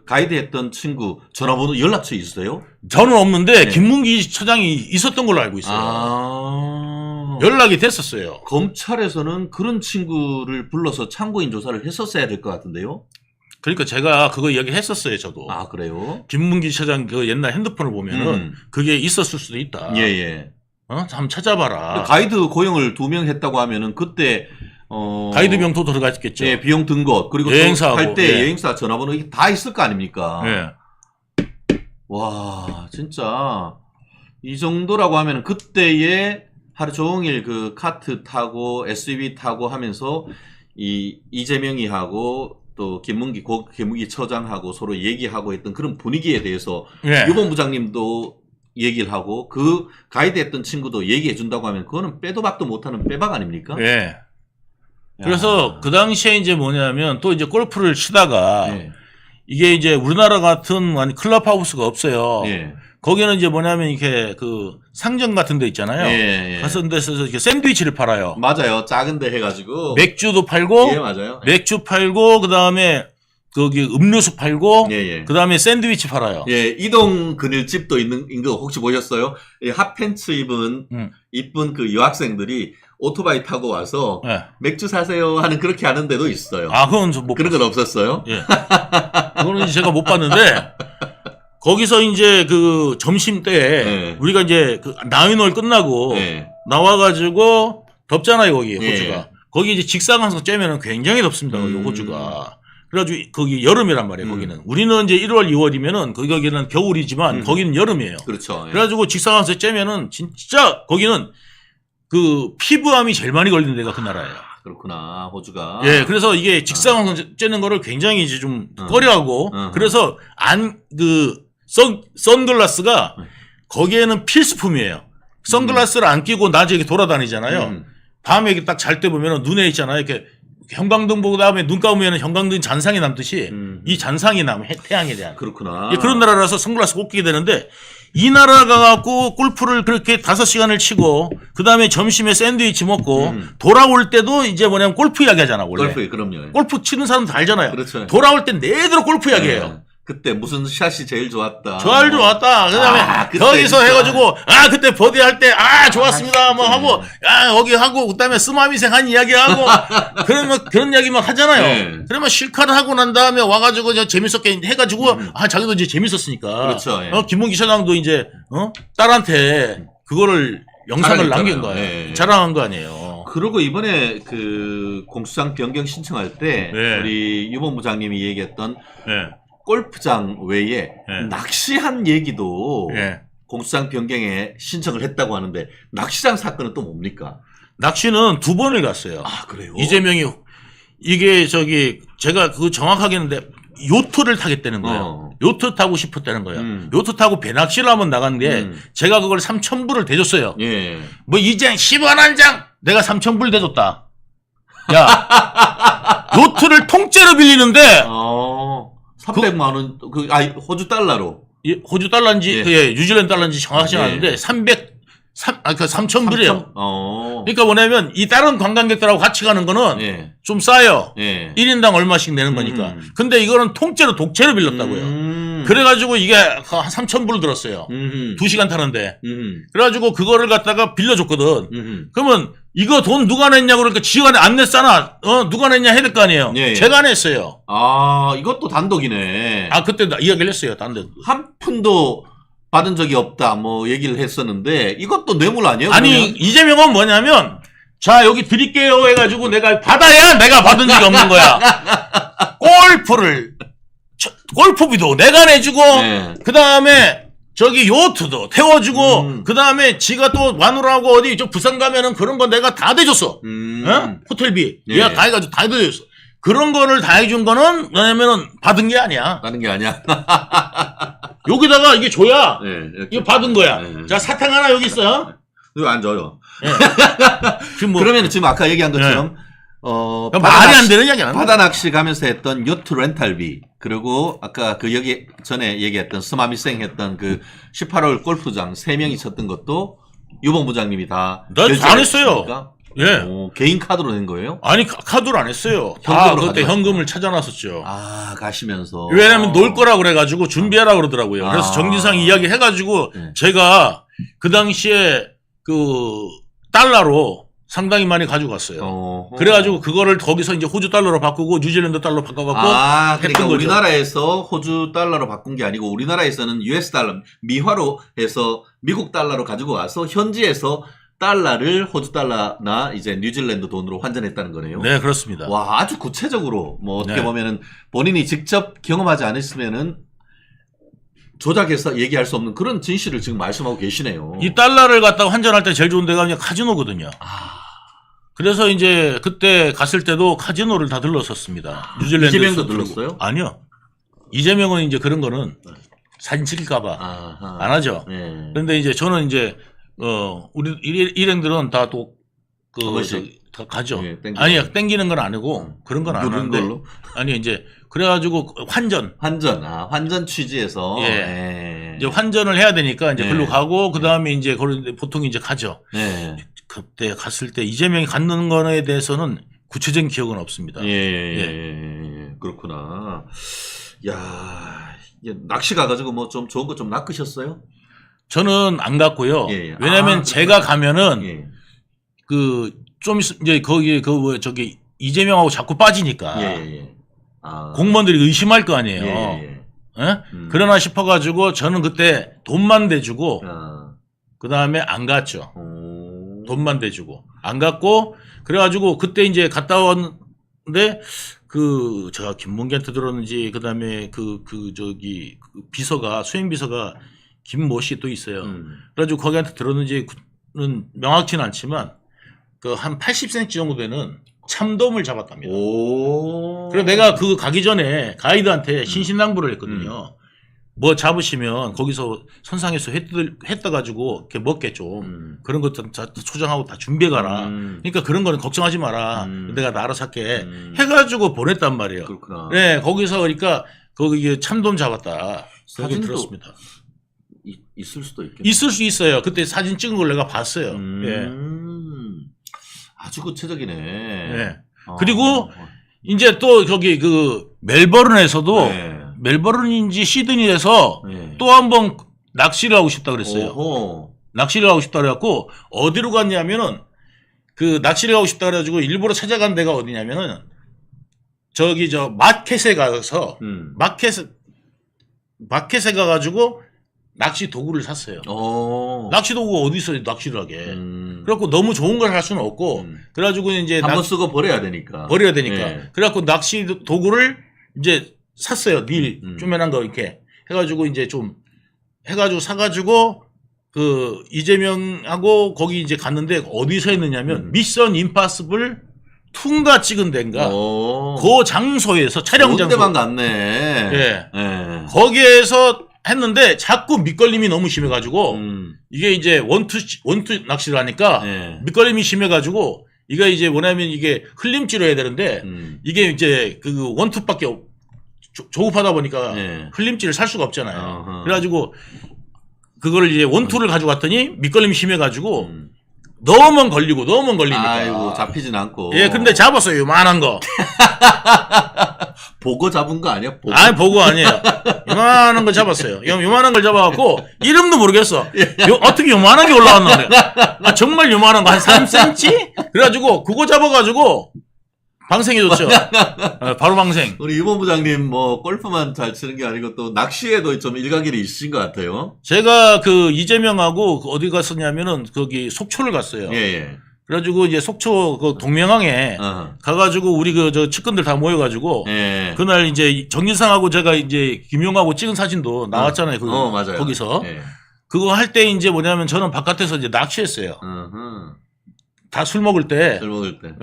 가이드 했던 친구 전화번호 연락처 있어요? 저는 없는데, 김문기 차장이 있었던 걸로 알고 있어요. 연락이 됐었어요. 검찰에서는 그런 친구를 불러서 참고인 조사를 했었어야 될 것 같은데요? 그러니까 제가 그거 이야기했었어요, 저도. 그래요? 김문기 차장 그 옛날 핸드폰을 보면은 그게 있었을 수도 있다. 예. 한번 찾아봐라. 가이드 고용을 2명 했다고 하면은 그때 가이드 비용도 들어갔겠죠. 예, 비용 든 것, 그리고 여행사하고 할 때 여행사 전화번호 이게 다 있을 거 아닙니까? 예. 와, 진짜 이 정도라고 하면은 그때에 하루 종일 그 카트 타고 SUV 타고 하면서 이재명이 하고 또 김문기 처장하고 서로 얘기하고 했던 그런 분위기에 대해서 유본 부장님도 얘기를 하고 그 가이드 했던 친구도 얘기해 준다고 하면 그거는 빼도 박도 못하는 빼박 아닙니까? 예. 그래서 그 당시에 이제 뭐냐면 또 이제 골프를 치다가 이게 이제 우리나라 같은 클럽하우스가 없어요. 거기는 이제 뭐냐면 이렇게 그 상점 같은 데 있잖아요. 가서 데서 이렇게 샌드위치를 팔아요. 맞아요. 작은 데 해가지고. 맥주도 팔고. 맞아요. 맥주 팔고, 그 다음에 거기 음료수 팔고. 그 다음에 샌드위치 팔아요. 이동 그늘집도 있는 거 혹시 보셨어요? 핫팬츠 입은 이쁜 그 여학생들이 오토바이 타고 와서 맥주 사세요 하는 그렇게 하는 데도 있어요. 그건 좀 그런 건 없었어요? 그거는 제가 못 봤는데. 거기서 이제 그 점심 때 우리가 이제 그 나인홀 끝나고 나와가지고 덥잖아요, 거기 호주가. 거기 이제 직사광선 쬐면은 굉장히 덥습니다, 거기 호주가. 그래가지고 거기 여름이란 말이에요, 거기는. 우리는 이제 1월, 2월이면은 거기는 겨울이지만 거기는 여름이에요. 그렇죠. 그래가지고 직사광선 쬐면은 진짜 거기는 그 피부암이 제일 많이 걸리는 데가 그 나라예요. 그렇구나, 호주가. 그래서 이게 직사광선 쬐는 거를 굉장히 이제 좀 꺼려하고 그래서 선글라스가 거기에는 필수품이에요. 선글라스를 안 끼고 낮에 이렇게 돌아다니잖아요. 밤에 이렇게 딱 잘 때 보면은 눈에 있잖아요. 이렇게 형광등 보고 다음에 눈 감으면 형광등 잔상이 남듯이 이 잔상이 남아, 태양에 대한. 그렇구나. 그런 나라라서 선글라스 꼭 끼게 되는데 이 나라가 갖고 골프를 그렇게 5시간을 치고 그 다음에 점심에 샌드위치 먹고 돌아올 때도 이제 뭐냐면 골프 이야기 하잖아, 원래. 골프, 그럼요. 골프 치는 사람도 다 알잖아요. 그렇죠. 돌아올 때 내대로 골프 이야기해요. 그때 무슨 샷이 제일 좋았다. 제일 좋았다. 그다음에 그때 거기서 진짜. 해가지고 그때 버디 할 때 좋았습니다. 뭐 하고 거기 하고 그다음에 쓰마미생 한 이야기하고 그러면 그런 이야기 막 하잖아요. 네. 그러면 실컷 하고 난 다음에 와가지고 저 재밌었게 해가지고 자기도 이제 재밌었으니까. 그렇죠. 예. 김문 기사장도 이제 딸한테 그거를 영상을 자랑했잖아요. 남긴 거예요. 예. 자랑한 거 아니에요. 그리고 이번에 그 공수장 변경 신청할 때 네. 우리 유본부장님이 얘기했던 예. 골프장 외에 네. 낚시한 얘기도 예. 공수장 변경에 신청을 했다고 하는데 낚시장 사건은 또 뭡니까? 낚시는 2번을 갔어요. 그래요? 이재명이 이게 제가 그거 정확하게 했는데 요트를 타겠다는 거예요. 요트 타고 싶었다는 거예요. 요트 타고 배낚시를 한번 나갔는데 제가 그걸 3,000불을 대줬어요. 예. 뭐 이장 10원 한 장 내가 3,000불 대줬다. 야 요트를 통째로 빌리는데 300만 원 호주 달러로. 호주 달러인지 뉴질랜드 달러인지 정확하지 않은데 3,000불이에요. 그러니까 뭐냐면 이 다른 관광객들하고 같이 가는 거는 좀 싸요. 1인당 얼마씩 내는 거니까. 근데 이거는 통째로 독채로 빌렸다고요. 그래가지고 이게 3,000불 들었어요. 2시간 타는데. 그래가지고 그거를 갖다가 빌려줬거든. 그러면 이거 돈 누가 냈냐고 그러니까 지가 안 냈잖아. 누가 냈냐 해야 될 거 아니에요. 제가 냈어요. 이것도 단독이네. 그때 이야기를 했어요. 단독. 한 푼도 받은 적이 없다 뭐 얘기를 했었는데 이것도 뇌물 아니에요? 아니 그러면? 이재명은 뭐냐면 자 여기 드릴게요 해가지고 내가 받아야 내가 받은 적이 없는 거야. 골프비도 내가 내주고 그 다음에 저기 요트도 태워주고 그 다음에 지가 또 마누라하고 어디 저 부산 가면은 그런 거 내가 다 대줬어. 호텔비 얘가 다 해가지고 다 대줬어. 그런 거를 다 해준 거는 뭐냐면은 받은 게 아니야. 받은 게 아니야. 여기다가 이게 줘야 이거 받은 거야. 자 사탕 하나 여기 있어요. 이거 안 줘요. 지금 뭐 그러면 지금 아까 얘기한 것처럼 말이 안 되는 이야기 아니야. 바다 낚시 가면서 했던 요트 렌탈비 그리고 아까 그 여기 전에 얘기했던 스마미생 했던 그 18홀 골프장 3명이 쳤던 것도 유본부장님이 다 안 했어요. 개인 카드로 낸 거예요? 아니 카드로 안 했어요. 다 그때 현금을 찾아놨었죠. 가시면서 왜냐면 놀 거라고 그래가지고 준비하라 그러더라고요. 그래서 정진상 이야기 해가지고 제가 그 당시에 그 달러로 상당히 많이 가지고 갔어요. 그래가지고 그거를 거기서 이제 호주 달러로 바꾸고 뉴질랜드 달러로 바꿔갖고 그러니까 우리나라에서 호주 달러로 바꾼 게 아니고 우리나라에서는 US 달러 미화로 해서 미국 달러로 가지고 와서 현지에서 달러를 호주 달러나 이제 뉴질랜드 돈으로 환전했다는 거네요. 네, 그렇습니다. 와, 아주 구체적으로 뭐 어떻게 보면은 본인이 직접 경험하지 않으시면은 조작해서 얘기할 수 없는 그런 진실을 지금 말씀하고 계시네요. 이 달러를 갖다가 환전할 때 제일 좋은 데가 그냥 카지노거든요. 그래서 이제 그때 갔을 때도 카지노를 다 들렀었습니다. 뉴질랜드 이재명도 들렀어요? 아니요. 이재명은 이제 그런 거는 사진 찍힐까봐 안 하죠. 그런데 이제 저는 이제 우리 일행들은 다 또 다 가죠. 아니요, 땡기는 건 아니고 그런 건 안 하는데. 아니 이제 그래가지고 환전 취지에서 이제 환전을 해야 되니까 이제 글로 가고 그 다음에 이제 보통 이제 가죠. 그때 갔을 때 이재명이 갖는 거에 대해서는 구체적인 기억은 없습니다. 그렇구나. 야, 낚시 가가지고 뭐 좀 좋은 거 좀 낚으셨어요? 저는 안 갔고요. 왜냐면 제가 가면은 좀 이제 거기 저기 이재명하고 자꾸 빠지니까 공무원들이 의심할 거 아니에요. 그러나 싶어가지고 저는 그때 돈만 대주고 그 다음에 안 갔죠. 돈만 대주고 안 갔고 그래가지고 그때 이제 갔다 왔는데 제가 김문기한테 들었는지 그 다음에 저기 비서가 수행 비서가 김모 씨 또 있어요. 그래가지고 거기한테 들었는지는 명확치는 않지만 한 80cm 정도 되는 참돔을 잡았답니다. 그래서 내가 가기 전에 가이드한테 신신당부를 했거든요. 뭐 잡으시면 거기서 선상에서 회 떠가지고 이렇게 먹게 좀 그런 것도 다 초장하고 다 준비해가라. 그러니까 그런 거는 걱정하지 마라. 내가 알아서 할게. 해가지고 보냈단 말이에요. 그렇구나. 네, 거기서 그러니까 거기 참돔 잡았다. 사진도 들었습니다. 있을 수도 있겠네. 있을 수 있어요. 그때 사진 찍은 걸 내가 봤어요. 아주 구체적이네. 그리고 이제 또 저기 멜버른에서도 멜버른인지 시드니에서 예. 또 한 번 낚시를 하고 싶다 그랬어요. 오호. 낚시를 하고 싶다 그래갖고 어디로 갔냐면은 그 낚시를 하고 싶다 그래가지고 일부러 찾아간 데가 어디냐면은 저기 저 마켓에 가서 마켓에 가가지고 낚시 도구를 샀어요. 낚시 도구가 어디 있어요? 낚시를 하게. 그래갖고 너무 좋은 걸 할 수는 없고 그래가지고 이제 한번 쓰고 버려야 되니까. 버려야 되니까. 예. 그래갖고 낚시 도구를 이제 샀어요. 닐 쪼매난 거 이렇게 해가지고 이제 좀 해가지고 사가지고 그 이재명하고 거기 이제 갔는데 어디서 했느냐면 미션 임파서블 2가 찍은 데인가 그 장소에서 촬영 장소. 데만 갔네. 예. 예. 거기에서 했는데 자꾸 밑걸림이 너무 심해가지고 이게 이제 원투 낚시를 하니까 예. 밑걸림이 심해가지고 이게 이제 뭐냐면 이게 흘림질을 해야 되는데 이게 이제 그 원투밖에 조급하다 보니까 예. 흘림질을 살 수가 없잖아요. 그래가지고 그걸 이제 원투를 가져갔더니 밑걸림이 심해가지고 너무 걸리니까. 아이고 잡히진 않고. 예, 근데 잡았어요. 요만한 거. 보고 잡은 거 아니야? 보고. 아니 보고 아니에요. 요만한 걸 잡았어요. 요만한 걸 잡아갖고 이름도 모르겠어. 어떻게 요만한 게 올라왔나 그래. 아, 정말 요만한 거 한 3cm? 그래가지고 그거 잡아가지고 방생해줬죠. 바로 방생. 우리 유본 부장님 뭐 골프만 잘 치는 게 아니고 또 낚시에도 좀 일가견이 있으신 것 같아요. 제가 그 이재명하고 어디 갔었냐면은 거기 속초를 갔어요. 예, 예. 그래가지고 이제 속초 그 동명항에 가가지고 우리 그 저 측근들 다 모여가지고 예. 그날 이제 정진상하고 제가 이제 김용하고 찍은 사진도 나왔잖아요. 맞아요. 거기서 예. 그거 할 때 이제 뭐냐면 저는 바깥에서 이제 낚시했어요. 다 술 먹을 때.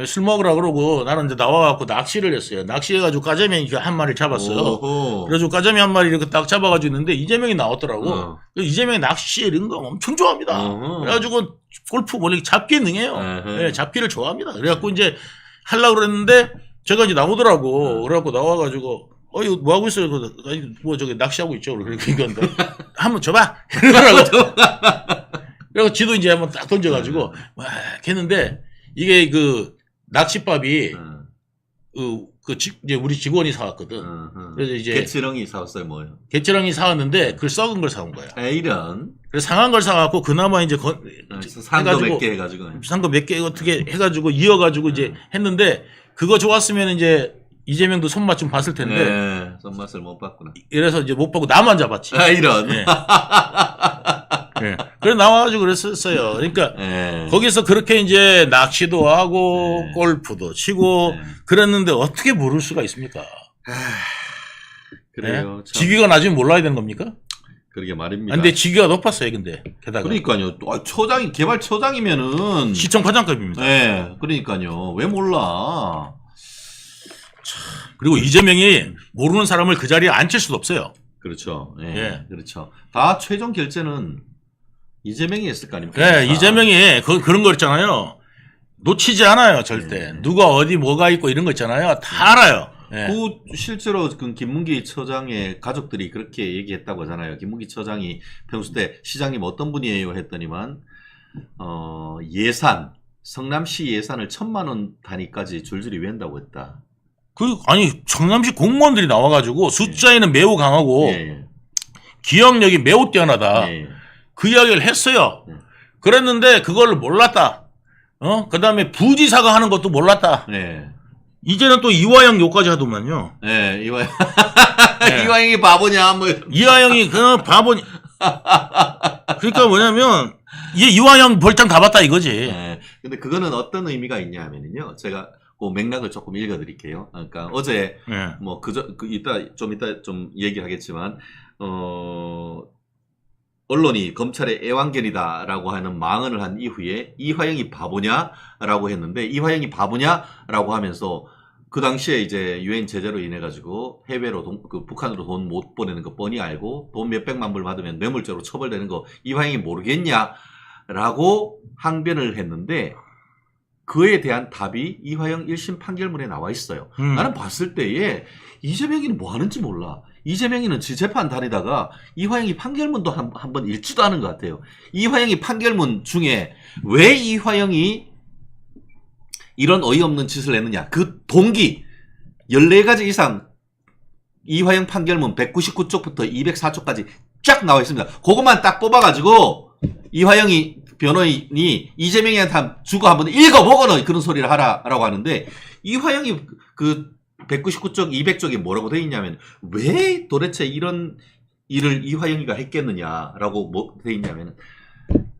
술 먹으라 그러고 나는 이제 나와갖고 낚시를 했어요. 낚시해가지고 까자미 한 마리 잡았어요. 오호. 그래가지고 까자미 한 마리 이렇게 딱 잡아가지고 있는데 이재명이 나왔더라고. 이재명이 낚시 이런 거 엄청 좋아합니다. 그래가지고 골프 원래 잡기에 능해요. 네, 잡기를 좋아합니다. 그래갖고 이제 하려고 그랬는데 제가 이제 나오더라고. 그래갖고 나와가지고 이거 뭐 하고 있어요? 뭐 저기 낚시하고 있죠. 그러니까 한번 줘봐. 그러더라고. 그래서 지도 이제 한번 딱 던져가지고 막 했는데 이게 그 낚싯밥이 이제 우리 직원이 사왔거든. 그래서 이제 개치렁이 사왔어요, 뭐요? 개치렁이 사왔는데 그걸 썩은 걸 사온 거야. 이런. 그래서 상한 걸 사갖고 그나마 이제 산거 몇 개 해가지고. 산 거 몇 개 어떻게 해가지고 이어가지고 이제 했는데 그거 좋았으면 이제 이재명도 손맛 좀 봤을 텐데. 네, 손맛을 못 봤구나. 이래서 이제 못 보고 나만 잡았지. 이런. 네. 네. 그래 나와가지고 그랬었어요. 그러니까 거기서 그렇게 이제 낚시도 하고 골프도 치고 그랬는데 어떻게 모를 수가 있습니까? 그래요. 네? 직위가 낮으면 몰라야 되는 겁니까? 그러게 말입니다. 근데 직위가 높았어요, 근데 게다가. 그러니까요. 개발 처장이면은 시청 과장급입니다. 네, 그러니까요. 왜 몰라? 그리고 이재명이 모르는 사람을 그 자리에 앉힐 수도 없어요. 그렇죠. 예, 예. 그렇죠. 다 최종 결제는 이재명이 했을 거 아닙니까? 네, 이재명이 그런 거 있잖아요. 놓치지 않아요, 절대. 누가 어디 뭐가 있고 이런 거 있잖아요. 다 알아요. 네. 실제로 그 김문기 처장의 가족들이 그렇게 얘기했다고 하잖아요. 김문기 처장이 평소 때 시장님 어떤 분이에요 했더니만 성남시 예산을 1,000만 원 단위까지 줄줄이 외운다고 했다. 아니 성남시 공무원들이 나와가지고 숫자에는 매우 강하고 기억력이 매우 뛰어나다. 그 이야기를 했어요. 그랬는데 그걸 몰랐다. 그 다음에 부지사가 하는 것도 몰랐다. 이제는 또 이화영 욕까지 하더만요. 네, 이화영. 이화영이 바보냐, 뭐. 이화영이 그냥 바보냐. 그러니까 뭐냐면, 이화영 벌장 다 봤다 이거지. 근데 그거는 어떤 의미가 있냐 하면요. 제가 그 맥락을 조금 읽어드릴게요. 그러니까 어제, 뭐, 이따 좀 얘기를 하겠지만, 언론이 검찰의 애완견이다라고 하는 망언을 한 이후에 이화영이 바보냐라고 했는데 이화영이 바보냐라고 하면서 그 당시에 이제 유엔 제재로 인해 가지고 해외로 북한으로 돈 못 보내는 거 뻔히 알고 돈 몇백만 불 받으면 뇌물죄로 처벌되는 거 이화영이 모르겠냐라고 항변을 했는데 그에 대한 답이 이화영 1심 판결문에 나와 있어요. 나는 봤을 때에 이재명이는 뭐 하는지 몰라. 이재명이는 재판 다니다가 이화영이 판결문도 한번 읽지도 않은 것 같아요. 이화영이 판결문 중에 왜 이화영이 이런 어이없는 짓을 했느냐. 그 동기 14가지 이상 이화영 판결문 199쪽부터 204쪽까지 쫙 나와 있습니다. 그것만 딱 뽑아가지고 이화영이 변호인이 이재명이한테 주고 한번 읽어보거나 그런 소리를 하라라고 하는데 이화영이 그 199쪽, 200쪽에 뭐라고 돼 있냐면 왜 도대체 이런 일을 이화영이가 했겠느냐라고 뭐 돼 있냐면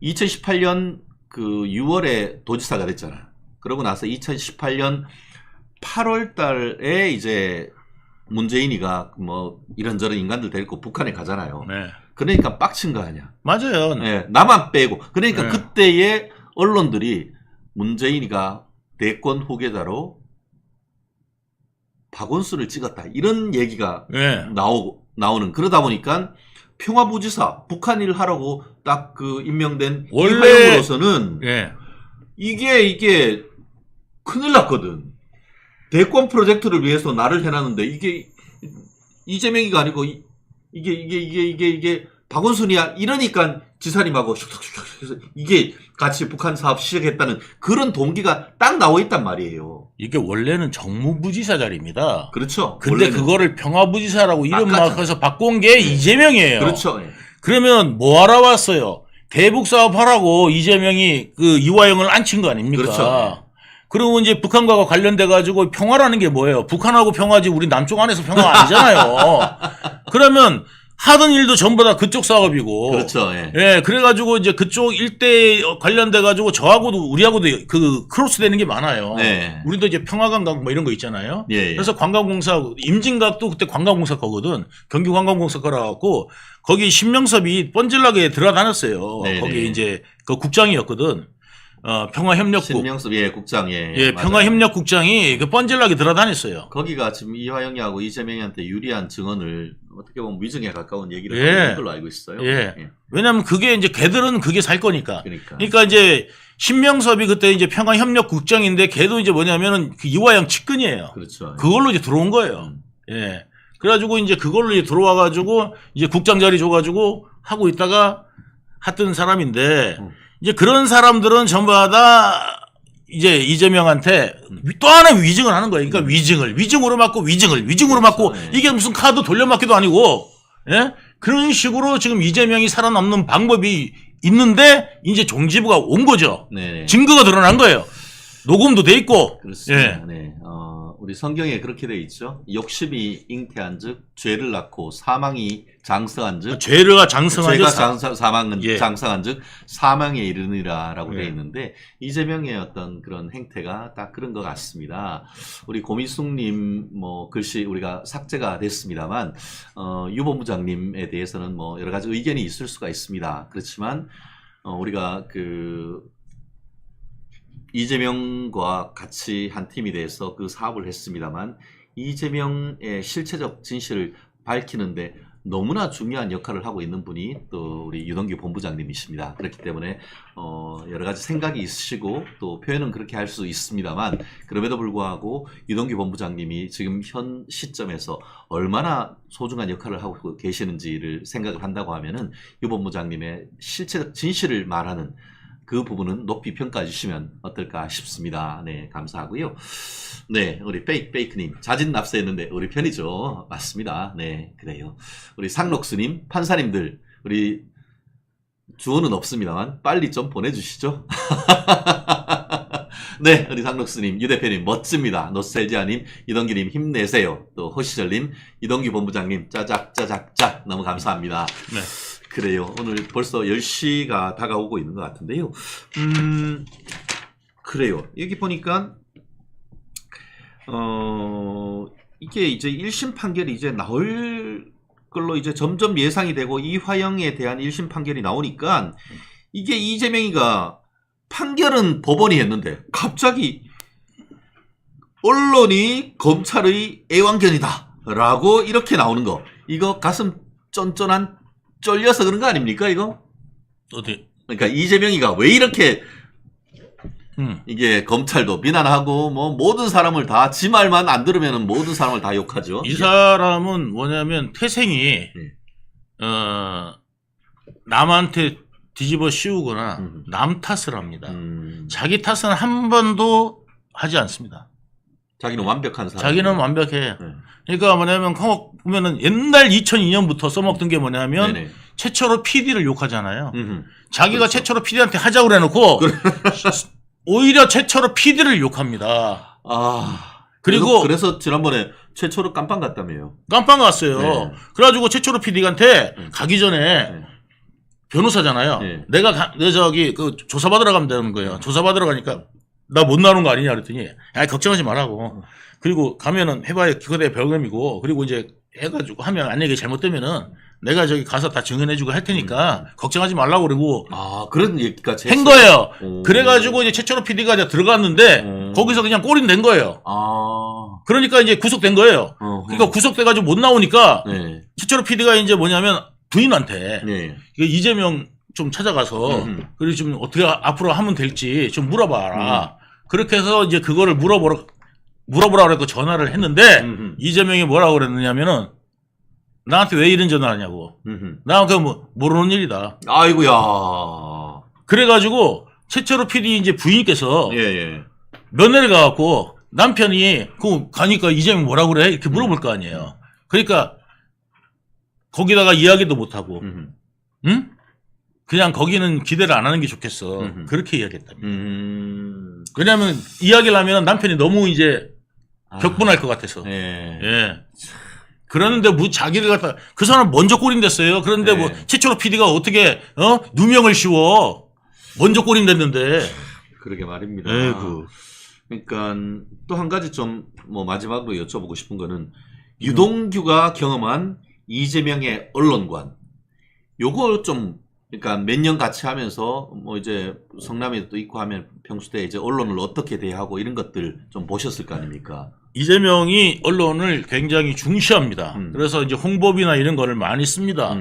2018년 그 6월에 도지사가 됐잖아. 그러고 나서 2018년 8월 달에 이제 문재인이가 뭐 이런저런 인간들 데리고 북한에 가잖아요. 네. 그러니까 빡친 거 아니야. 맞아요. 네, 나만 빼고. 그러니까 네. 그때의 언론들이 문재인이가 대권 후계자로 박원순을 찍었다. 이런 얘기가 네. 나오는 그러다 보니까 평화부지사 북한 일을 하라고 딱 그 임명된 원래- 이화영으로서는 네. 이게 큰일 났거든. 대권 프로젝트를 위해서 나를 해놨는데 이게 이재명이가 아니고 이게 박원순이야 이러니까 지사님하고 슉슉슉 해서 이게 같이 북한 사업 시작했다는 그런 동기가 딱 나와 있단 말이에요. 이게 원래는 정무부지사 자리입니다. 그렇죠. 근데 원래는. 그거를 평화부지사라고 이름 바꿨잖아. 바꿔서 바꾼 게 이재명이에요. 그렇죠. 예. 그러면 뭐하러 왔어요? 대북 사업 하라고 이재명이 그 이화영을 앉힌 거 아닙니까? 그렇죠. 그리고 이제 북한과 관련돼 가지고 평화라는 게 뭐예요? 북한하고 평화지 우리 남쪽 안에서 평화가 아니잖아요. 그러면 하던 일도 전부 다 그쪽 사업이고. 그렇죠. 예. 예, 그래가지고 이제 그쪽 일대에 관련돼가지고 저하고도 우리하고도 그 크로스 되는 게 많아요. 네. 우리도 이제 평화관광 뭐 이런 거 있잖아요. 예, 예. 그래서 관광공사, 임진각도 그때 관광공사 거거든. 경기관광공사 거라갖고 거기 신명섭이 뻔질나게 들어다녔어요. 네네. 거기 이제 그 국장이었거든. 평화협력국. 신명섭 예 국장 예. 예, 맞아요. 평화협력국장이 그 뻔질나게 들어다녔어요. 거기가 지금 이화영이하고 이재명이한테 유리한 증언을 어떻게 보면 위증에 가까운 얘기를 예. 하고 있는 걸로 알고 있어요. 예. 왜냐면 그게 이제 걔들은 그게 살 거니까. 그러니까. 그러니까 이제 신명섭이 그때 이제 평화협력국장인데 걔도 이제 뭐냐면은 그 이화영 측근이에요. 그렇죠. 그걸로 이제 들어온 거예요. 예. 그래가지고 이제 그걸로 이제 들어와가지고 이제 국장 자리 줘가지고 하고 있다가 했던 사람인데 이제 그런 사람들은 전부 다 이제 이재명한테 또 하나 위증을 하는 거예요. 그러니까 위증으로 맞고 위증으로 맞고 그렇죠. 예. 이게 무슨 카드 돌려막기도 아니고 예? 그런 식으로 지금 이재명이 살아남는 방법이 있는데 이제 종지부가 온 거죠. 네. 증거가 드러난 거예요. 녹음도 돼 있고. 그렇습니다. 예. 네. 우리 성경에 그렇게 돼 있죠. 욕심이 잉태한즉 죄를 낳고 사망이 장성한즉 죄가 장성하죠. 죄가 사망은 예. 장성한즉 사망에 이르니라라고 예. 돼 있는데 이재명의 어떤 그런 행태가 딱 그런 것 같습니다. 우리 고미숙님 뭐 글씨 우리가 삭제가 됐습니다만 유 본부장님에 대해서는 뭐 여러 가지 의견이 있을 수가 있습니다. 그렇지만 우리가 그 이재명과 같이 한 팀이 돼서 그 사업을 했습니다만 이재명의 실체적 진실을 밝히는데 너무나 중요한 역할을 하고 있는 분이 또 우리 유동규 본부장님이십니다. 그렇기 때문에 여러 가지 생각이 있으시고 또 표현은 그렇게 할 수 있습니다만 그럼에도 불구하고 유동규 본부장님이 지금 현 시점에서 얼마나 소중한 역할을 하고 계시는지를 생각을 한다고 하면은 유 본부장님의 실체적 진실을 말하는 그 부분은 높이 평가해 주시면 어떨까 싶습니다. 네, 감사하고요. 네, 우리 페이크님 자진 납세했는데 우리 편이죠. 맞습니다. 네, 그래요. 우리 상록스님, 판사님들 우리 주어는 없습니다만 빨리 좀 보내주시죠. 네, 우리 상록스님, 유 대표님 멋집니다. 노스텔지아님, 이동규님 힘내세요. 또 호시절님, 이동규 본부장님 짜작짜작짜 너무 감사합니다. 네. 그래요. 오늘 벌써 10시가 다가오고 있는 것 같은데요. 그래요. 여기 보니까 이게 이제 1심 판결이 이제 나올 걸로 이제 점점 예상이 되고 이화영에 대한 1심 판결이 나오니까 이게 이재명이가 판결은 법원이 했는데 갑자기 언론이 검찰의 애완견이다 라고 이렇게 나오는 거 이거 가슴 쫀쫀한 쫄려서 그런 거 아닙니까 이거? 어디? 그러니까 이재명이가 왜 이렇게 이게 검찰도 비난하고 뭐 모든 사람을 다 지 말만 안 들으면 모든 사람을 다 욕하죠. 이 사람은 뭐냐면 태생이 남한테 뒤집어 씌우거나 남 탓을 합니다. 자기 탓은 한 번도 하지 않습니다. 자기는 완벽한 사람. 자기는 완벽해. 네. 그러니까 뭐냐면 보면은 옛날 2002년부터 써먹던 게 뭐냐면 네네. 최초로 PD를 욕하잖아요. 자기가 그렇죠. 최초로 PD한테 하자고 그래놓고 오히려 최초로 PD를 욕합니다. 아. 그리고 그래서 지난번에 최초로 깜빵 갔다며요. 깜빵 갔어요. 네. 그래가지고 최초로 PD한테 가기 전에 네. 변호사잖아요. 네. 내가 저기 그 조사받으러 가면 되는 거예요. 조사받으러 가니까 나 못 나오는 거 아니냐 그랬더니 아 걱정하지 말라고. 그리고 가면은 해봐야 기껏해 벌금이고 그리고 이제 해가지고 하면 만약에 잘못되면은 내가 저기 가서 다 증언해주고 할 테니까 걱정하지 말라고 그러고 아, 그런 얘기까지 한 했어요? 거예요. 오. 그래가지고 이제 최초로 PD가 이제 들어갔는데 거기서 그냥 꼬린 된 거예요. 아. 그러니까 이제 구속된 거예요. 그러니까 구속돼가지고 못 나오니까 네. 최초로 PD가 이제 뭐냐면 부인한테 네. 이재명 좀 찾아가서 그리고 좀 어떻게 앞으로 하면 될지 좀 물어봐라. 그렇게 해서 이제 그거를 물어보라 그래서 전화를 했는데 이재명이 뭐라고 그랬느냐면은 나한테 왜 이런 전화를 하냐고. 나 그거 뭐 모르는 일이다. 아이고야. 그래가지고 최초로 PD 이제 부인께서 예, 예. 면회를 가갖고 남편이 그 가니까 이재명 뭐라고 그래 이렇게 물어볼 거 아니에요. 그러니까 거기다가 이야기도 못 하고, 응? 그냥 거기는 기대를 안 하는 게 좋겠어. 그렇게 이야기했답니다. 왜냐하면 이야기를 하면 남편이 너무 이제 격분할 것 같아서. 예. 예. 그러는데 뭐 자기를 갖다 그 사람 먼저 꼬린댔어요. 그런데 네. 뭐 최초로 PD가 어떻게 누명을 씌워 먼저 꼬린댔는데. 그러게 말입니다. 에이구. 그러니까 또 한 가지 좀 뭐 마지막으로 여쭤보고 싶은 거는 유동규가 경험한 이재명의 언론관. 요걸 좀 그러니까 몇 년 같이 하면서 뭐 이제 성남에도 있고 하면 평소 때 이제 언론을 어떻게 대하고 이런 것들 좀 보셨을 거 아닙니까? 이재명이 언론을 굉장히 중시합니다. 그래서 이제 홍보비나 이런 거를 많이 씁니다.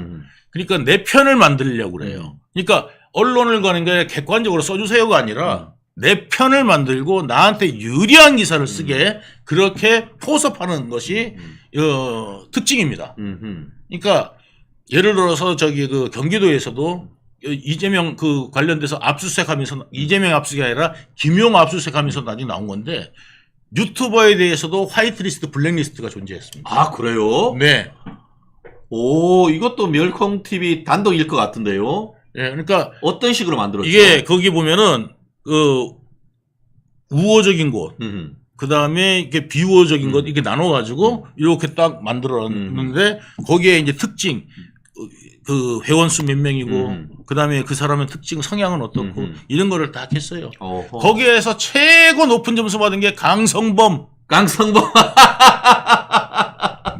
그러니까 내 편을 만들려고 그래요. 그러니까 언론을 가는 게 객관적으로 써주세요가 아니라 내 편을 만들고 나한테 유리한 기사를 쓰게 그렇게 포섭하는 것이 특징입니다. 그러니까 예를 들어서 저기 그 경기도에서도 이재명 그 관련돼서 압수수색하면서 이재명 압수수색이 아니라 김용 압수수색하면서 나중에 나온 건데 유튜버에 대해서도 화이트리스트, 블랙리스트가 존재했습니다. 아, 그래요? 네. 오, 이것도 멸콩 TV 단독일 것 같은데요. 예, 그러니까 어떤 식으로 만들었죠? 이게 거기 보면은 그 우호적인 곳, 그 다음에 이렇게 비우호적인 것 이렇게 나눠가지고 이렇게 딱 만들었는데 거기에 이제 특징, 그 회원수 몇 명이고 그 다음에 그 사람의 특징, 성향은 어떻고 이런 거를 딱 했어요. 어허. 거기에서 최고 높은 점수 받은 게 강성범. 강성범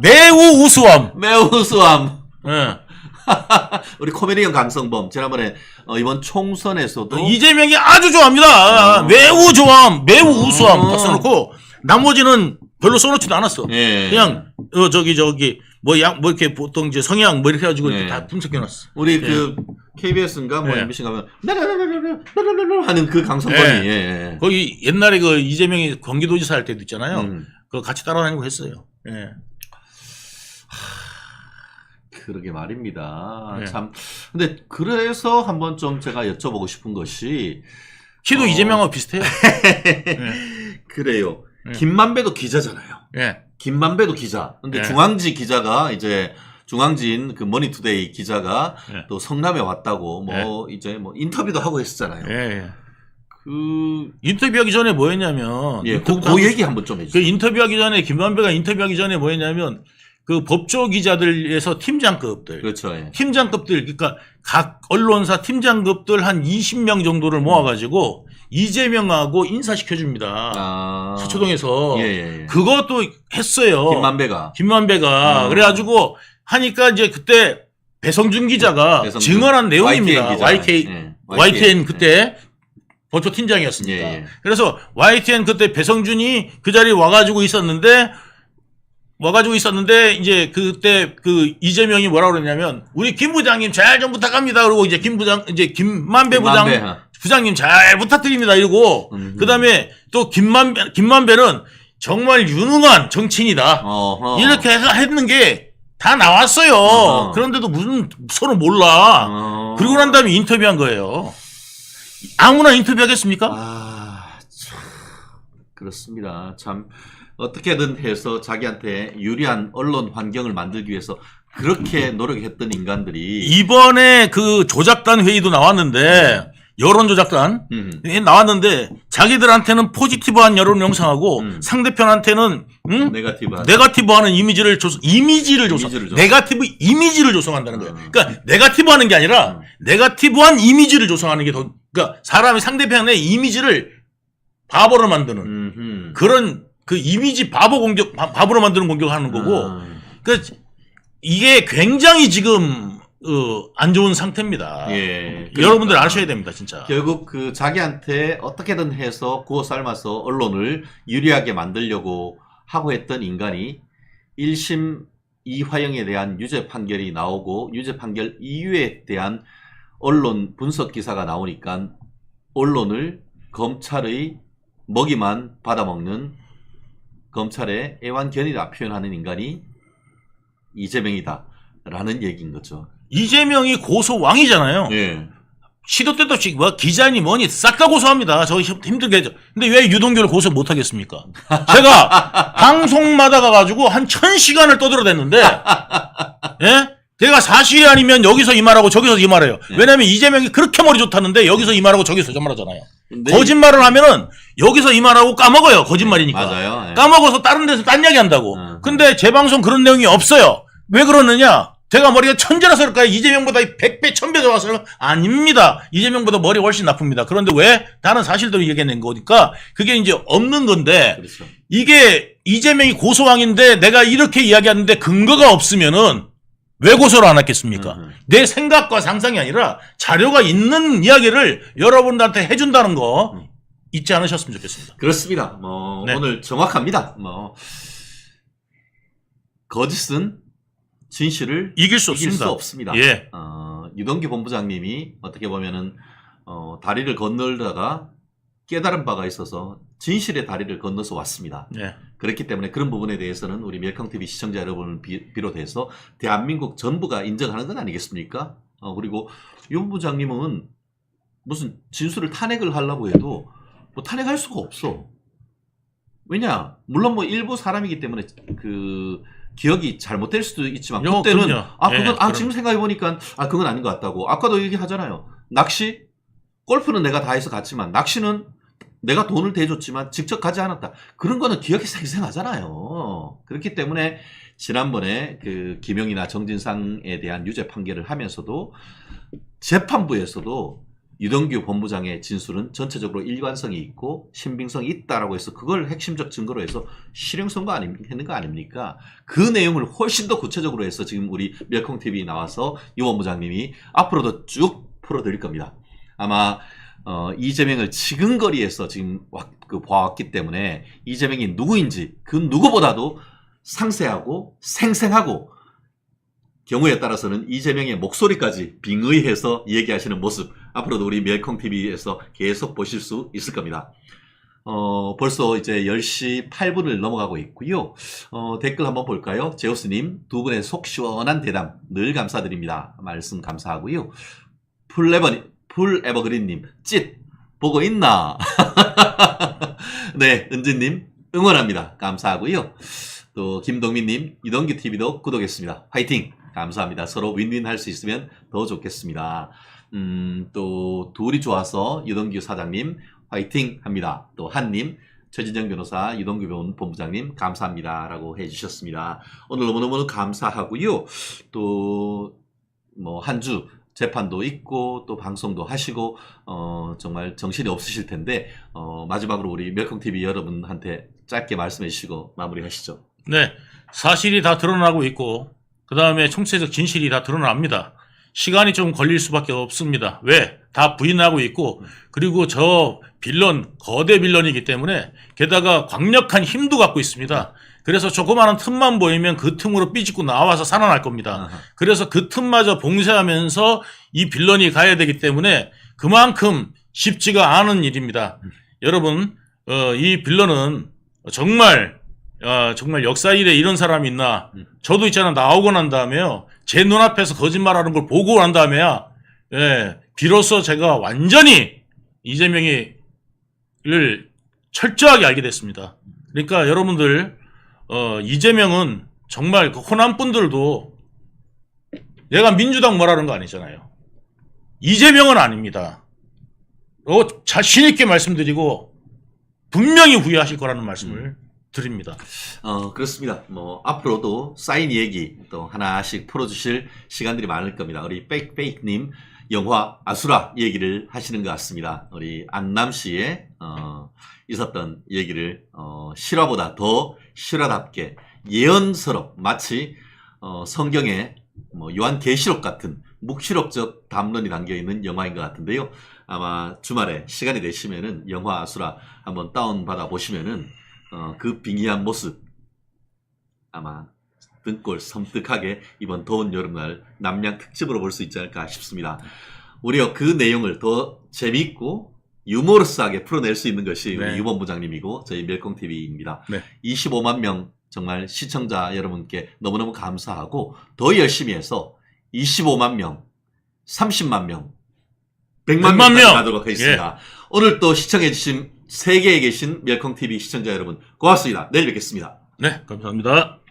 매우 우수함. 매우 우수함. 예. 우리 코미디언 강성범 지난번에 이번 총선에서도 이재명이 아주 좋아합니다. 매우 좋아함, 매우 우수함 딱 써놓고 나머지는 별로 써놓지도 않았어. 예. 그냥 저기 뭐 이렇게 보통 이제 성향 뭐 이렇게 해가지고 이렇게 예. 다 분석해놨어. 우리 그 KBS인가 뭐 예. MBC 가면 나라라라라라라라 하는 그 강성범이 예. 예. 거기 옛날에 그 이재명이 경기도지사 할 때도 있잖아요. 그거 같이 따라다니고 했어요. 예. 그러게 말입니다. 네. 참. 근데 그래서 한번 좀 제가 여쭤보고 싶은 것이 키도 이재명하고 비슷해요. 그래요. 네. 김만배도 기자잖아요. 예. 김만배도 기자. 근데 네. 중앙지 기자가 이제 중앙지인 그 머니투데이 기자가 네. 또 성남에 왔다고 뭐 이제 뭐 인터뷰도 하고 했었잖아요. 예. 그 인터뷰하기 전에 뭐 했냐면 예, 그 얘기 한번 좀 그 해주세요. 인터뷰하기 전에 김만배가 인터뷰하기 전에 뭐 했냐면 그 법조 기자들에서 팀장급들 그렇죠. 예. 팀장급들 그러니까 각 언론사 팀장급들 한 20명 정도를 모아가지고 이재명하고 인사시켜줍니다. 아. 서초동에서 예. 그것도 했어요. 김만배가. 그래가지고 하니까 이제 그때 배성준 기자가 배성준. 증언한 내용입니다. YTN YTN 그때 법조 팀장이었습니다. 예. 그래서 YTN 그때 배성준이 그 자리에 와가지고 있었는데 이제 그때 그 이재명이 뭐라고 그랬냐면 우리 김 부장님 잘 좀 부탁합니다. 그러고 이제 김만배 부장님 잘 부탁드립니다. 이러고 그다음에 또 김만배는 정말 유능한 정치인이다. 어허. 이렇게 했는 게 다 나왔어요. 어허. 그런데도 무슨 서로 몰라. 그러고 난 다음에 인터뷰한 거예요. 아무나 인터뷰하겠습니까? 아, 참. 그렇습니다. 참 어떻게든 해서 자기한테 유리한 언론 환경을 만들기 위해서 그렇게 노력했던 인간들이 이번에 그 조작단 회의도 나왔는데 여론 조작단 나왔는데 자기들한테는 포지티브한 여론 형성하고 상대편한테는 네거티브하는 이미지를 네거티브 이미지를 조성한다는 거예요. 그러니까 네거티브하는 게 아니라 네거티브한 이미지를 조성하는 게 더 그러니까 사람이 상대편의 이미지를 바보로 만드는 그런 그 이미지 바보로 만드는 공격을 하는 거고 그러니까 이게 굉장히 지금 안 좋은 상태입니다. 예, 여러분들 아셔야 됩니다, 진짜. 결국 그 자기한테 어떻게든 해서 구워 삶아서 언론을 유리하게 만들려고 하고 했던 인간이 1심 이화영에 대한 유죄 판결이 나오고 유죄 판결 이유에 대한 언론 분석 기사가 나오니까 언론을 검찰의 먹이만 받아먹는 검찰의 애완견이라 표현하는 인간이 이재명이다 라는 얘기인 거죠. 이재명이 고소왕이잖아요. 예. 시도 때도 없이 뭐 기자니 뭐니 싹 다 고소합니다. 저 힘들게 해죠. 근데 왜 유동규를 고소 못 하겠습니까? 제가 방송마다 가가지고 한 1000시간을 떠들어댔는데, 예? 내가 사실이 아니면 여기서 이 말하고 저기서 이 말해요. 왜냐면 이재명이 그렇게 머리 좋다는데 여기서 이 말하고 저기서 저 말하잖아요. 거짓말을 하면은 여기서 이 말하고 까먹어요. 거짓말이니까. 맞아요. 예. 까먹어서 다른 데서 딴 이야기 한다고. 근데 제 방송 그런 내용이 없어요. 왜 그러느냐? 제가 머리가 천재라서 그럴까요? 이재명보다 100배, 1000배 더 와서요? 아닙니다. 이재명보다 머리 훨씬 나쁩니다. 그런데 왜? 나는 사실대로 얘기해낸 거니까 그게 이제 없는 건데 그렇죠. 이게 이재명이 고소왕인데 내가 이렇게 이야기하는데 근거가 없으면은 왜 고소를 안 했겠습니까? 내 생각과 상상이 아니라 자료가 있는 이야기를 여러분들한테 해준다는 거 잊지 않으셨으면 좋겠습니다. 그렇습니다. 네. 오늘 정확합니다. 거짓은 진실을 이길 수 없습니다. 예. 유동규 본부장님이 어떻게 보면은 다리를 건널다가 깨달은 바가 있어서 진실의 다리를 건너서 왔습니다. 예. 그렇기 때문에 그런 부분에 대해서는 우리 멸캉TV 시청자 여러분을 비롯해서 대한민국 전부가 인정하는 건 아니겠습니까? 그리고 유 본부장님은 무슨 진술을 탄핵을 하려고 해도 뭐 탄핵할 수가 없어. 왜냐? 물론 뭐 일부 사람이기 때문에 그 기억이 잘못될 수도 있지만 그때는 그건 지금 생각해 보니까 그건 아닌 것 같다고. 아까도 얘기하잖아요. 낚시 골프는 내가 다 해서 갔지만 낚시는 내가 돈을 대줬지만 직접 가지 않았다. 그런 거는 기억이 생생하잖아요. 그렇기 때문에 지난번에 그 김영이나 정진상에 대한 유죄 판결을 하면서도 재판부에서도 유동규 본부장의 진술은 전체적으로 일관성이 있고 신빙성이 있다라고 해서 그걸 핵심적 증거로 해서 실형 선고했는 거 아닙니까? 그 내용을 훨씬 더 구체적으로 해서 지금 우리 멸콩TV 나와서 유 본부장님이 앞으로도 쭉 풀어드릴 겁니다. 아마 이재명을 지근거리에서 지금 봐왔기 때문에 이재명이 누구인지 그 누구보다도 상세하고 생생하고 경우에 따라서는 이재명의 목소리까지 빙의해서 얘기하시는 모습 앞으로도 우리 멸콩TV에서 계속 보실 수 있을 겁니다. 벌써 이제 10시 8분을 넘어가고 있고요. 댓글 한번 볼까요? 제우스님, 두 분의 속 시원한 대담 늘 감사드립니다. 말씀 감사하고요. 풀에버그린님, 찢 보고 있나? 네, 은진님 응원합니다. 감사하고요. 또 김동민님, 유동규TV도 구독했습니다. 화이팅! 감사합니다. 서로 윈윈 할 수 있으면 더 좋겠습니다. 또 둘이 좋아서 유동규 사장님 화이팅 합니다. 또 한님, 최진정 변호사, 유동규 본부장님 감사합니다 라고 해주셨습니다. 오늘 너무너무 감사하고요. 또 뭐 한 주 재판도 있고 또 방송도 하시고 정말 정신이 없으실 텐데 마지막으로 우리 멸콩TV 여러분한테 짧게 말씀해 주시고 마무리하시죠. 네, 사실이 다 드러나고 있고 그 다음에 총체적 진실이 다 드러납니다. 시간이 좀 걸릴 수밖에 없습니다. 왜? 다 부인하고 있고 그리고 저 빌런, 거대 빌런이기 때문에 게다가 강력한 힘도 갖고 있습니다. 그래서 조그마한 틈만 보이면 그 틈으로 삐집고 나와서 살아날 겁니다. 그래서 그 틈마저 봉쇄하면서 이 빌런이 가야 되기 때문에 그만큼 쉽지가 않은 일입니다. 여러분, 이 빌런은 정말 역사일에 이런 사람이 있나? 저도 있잖아, 나오고 난 다음에요. 제 눈앞에서 거짓말하는 걸 보고 난 다음에야, 비로소 제가 완전히 이재명이를 철저하게 알게 됐습니다. 그러니까 여러분들 이재명은 정말 그 호남 분들도 내가 민주당 뭐라는 거 아니잖아요. 이재명은 아닙니다. 자신 있게 말씀드리고 분명히 후회하실 거라는 말씀을 드립니다. 그렇습니다. 뭐 앞으로도 쌓인 얘기 또 하나씩 풀어주실 시간들이 많을 겁니다. 우리 페이크님 영화 아수라 얘기를 하시는 것 같습니다. 우리 안남시에 있었던 얘기를 실화보다 더 실화답게 예언서럽 마치 성경에 뭐 요한계시록 같은 묵시록적 담론이 담겨있는 영화인 것 같은데요. 아마 주말에 시간이 되시면은 영화 아수라 한번 다운받아 보시면은 그 빙의한 모습 아마 등골 섬뜩하게 이번 더운 여름날 남양 특집으로 볼 수 있지 않을까 싶습니다. 오히려 그 내용을 더 재미있고 유머러스하게 풀어낼 수 있는 것이 우리 유본 부장님이고 저희 멸콩TV입니다. 25만 명 정말 시청자 여러분께 너무너무 감사하고 더 열심히 해서 25만 명, 30만 명, 100만 명까지 가도록 하겠습니다. 오늘 또 시청해주신 세계에 계신 멸콩TV 시청자 여러분 고맙습니다. 내일 뵙겠습니다. 네, 감사합니다.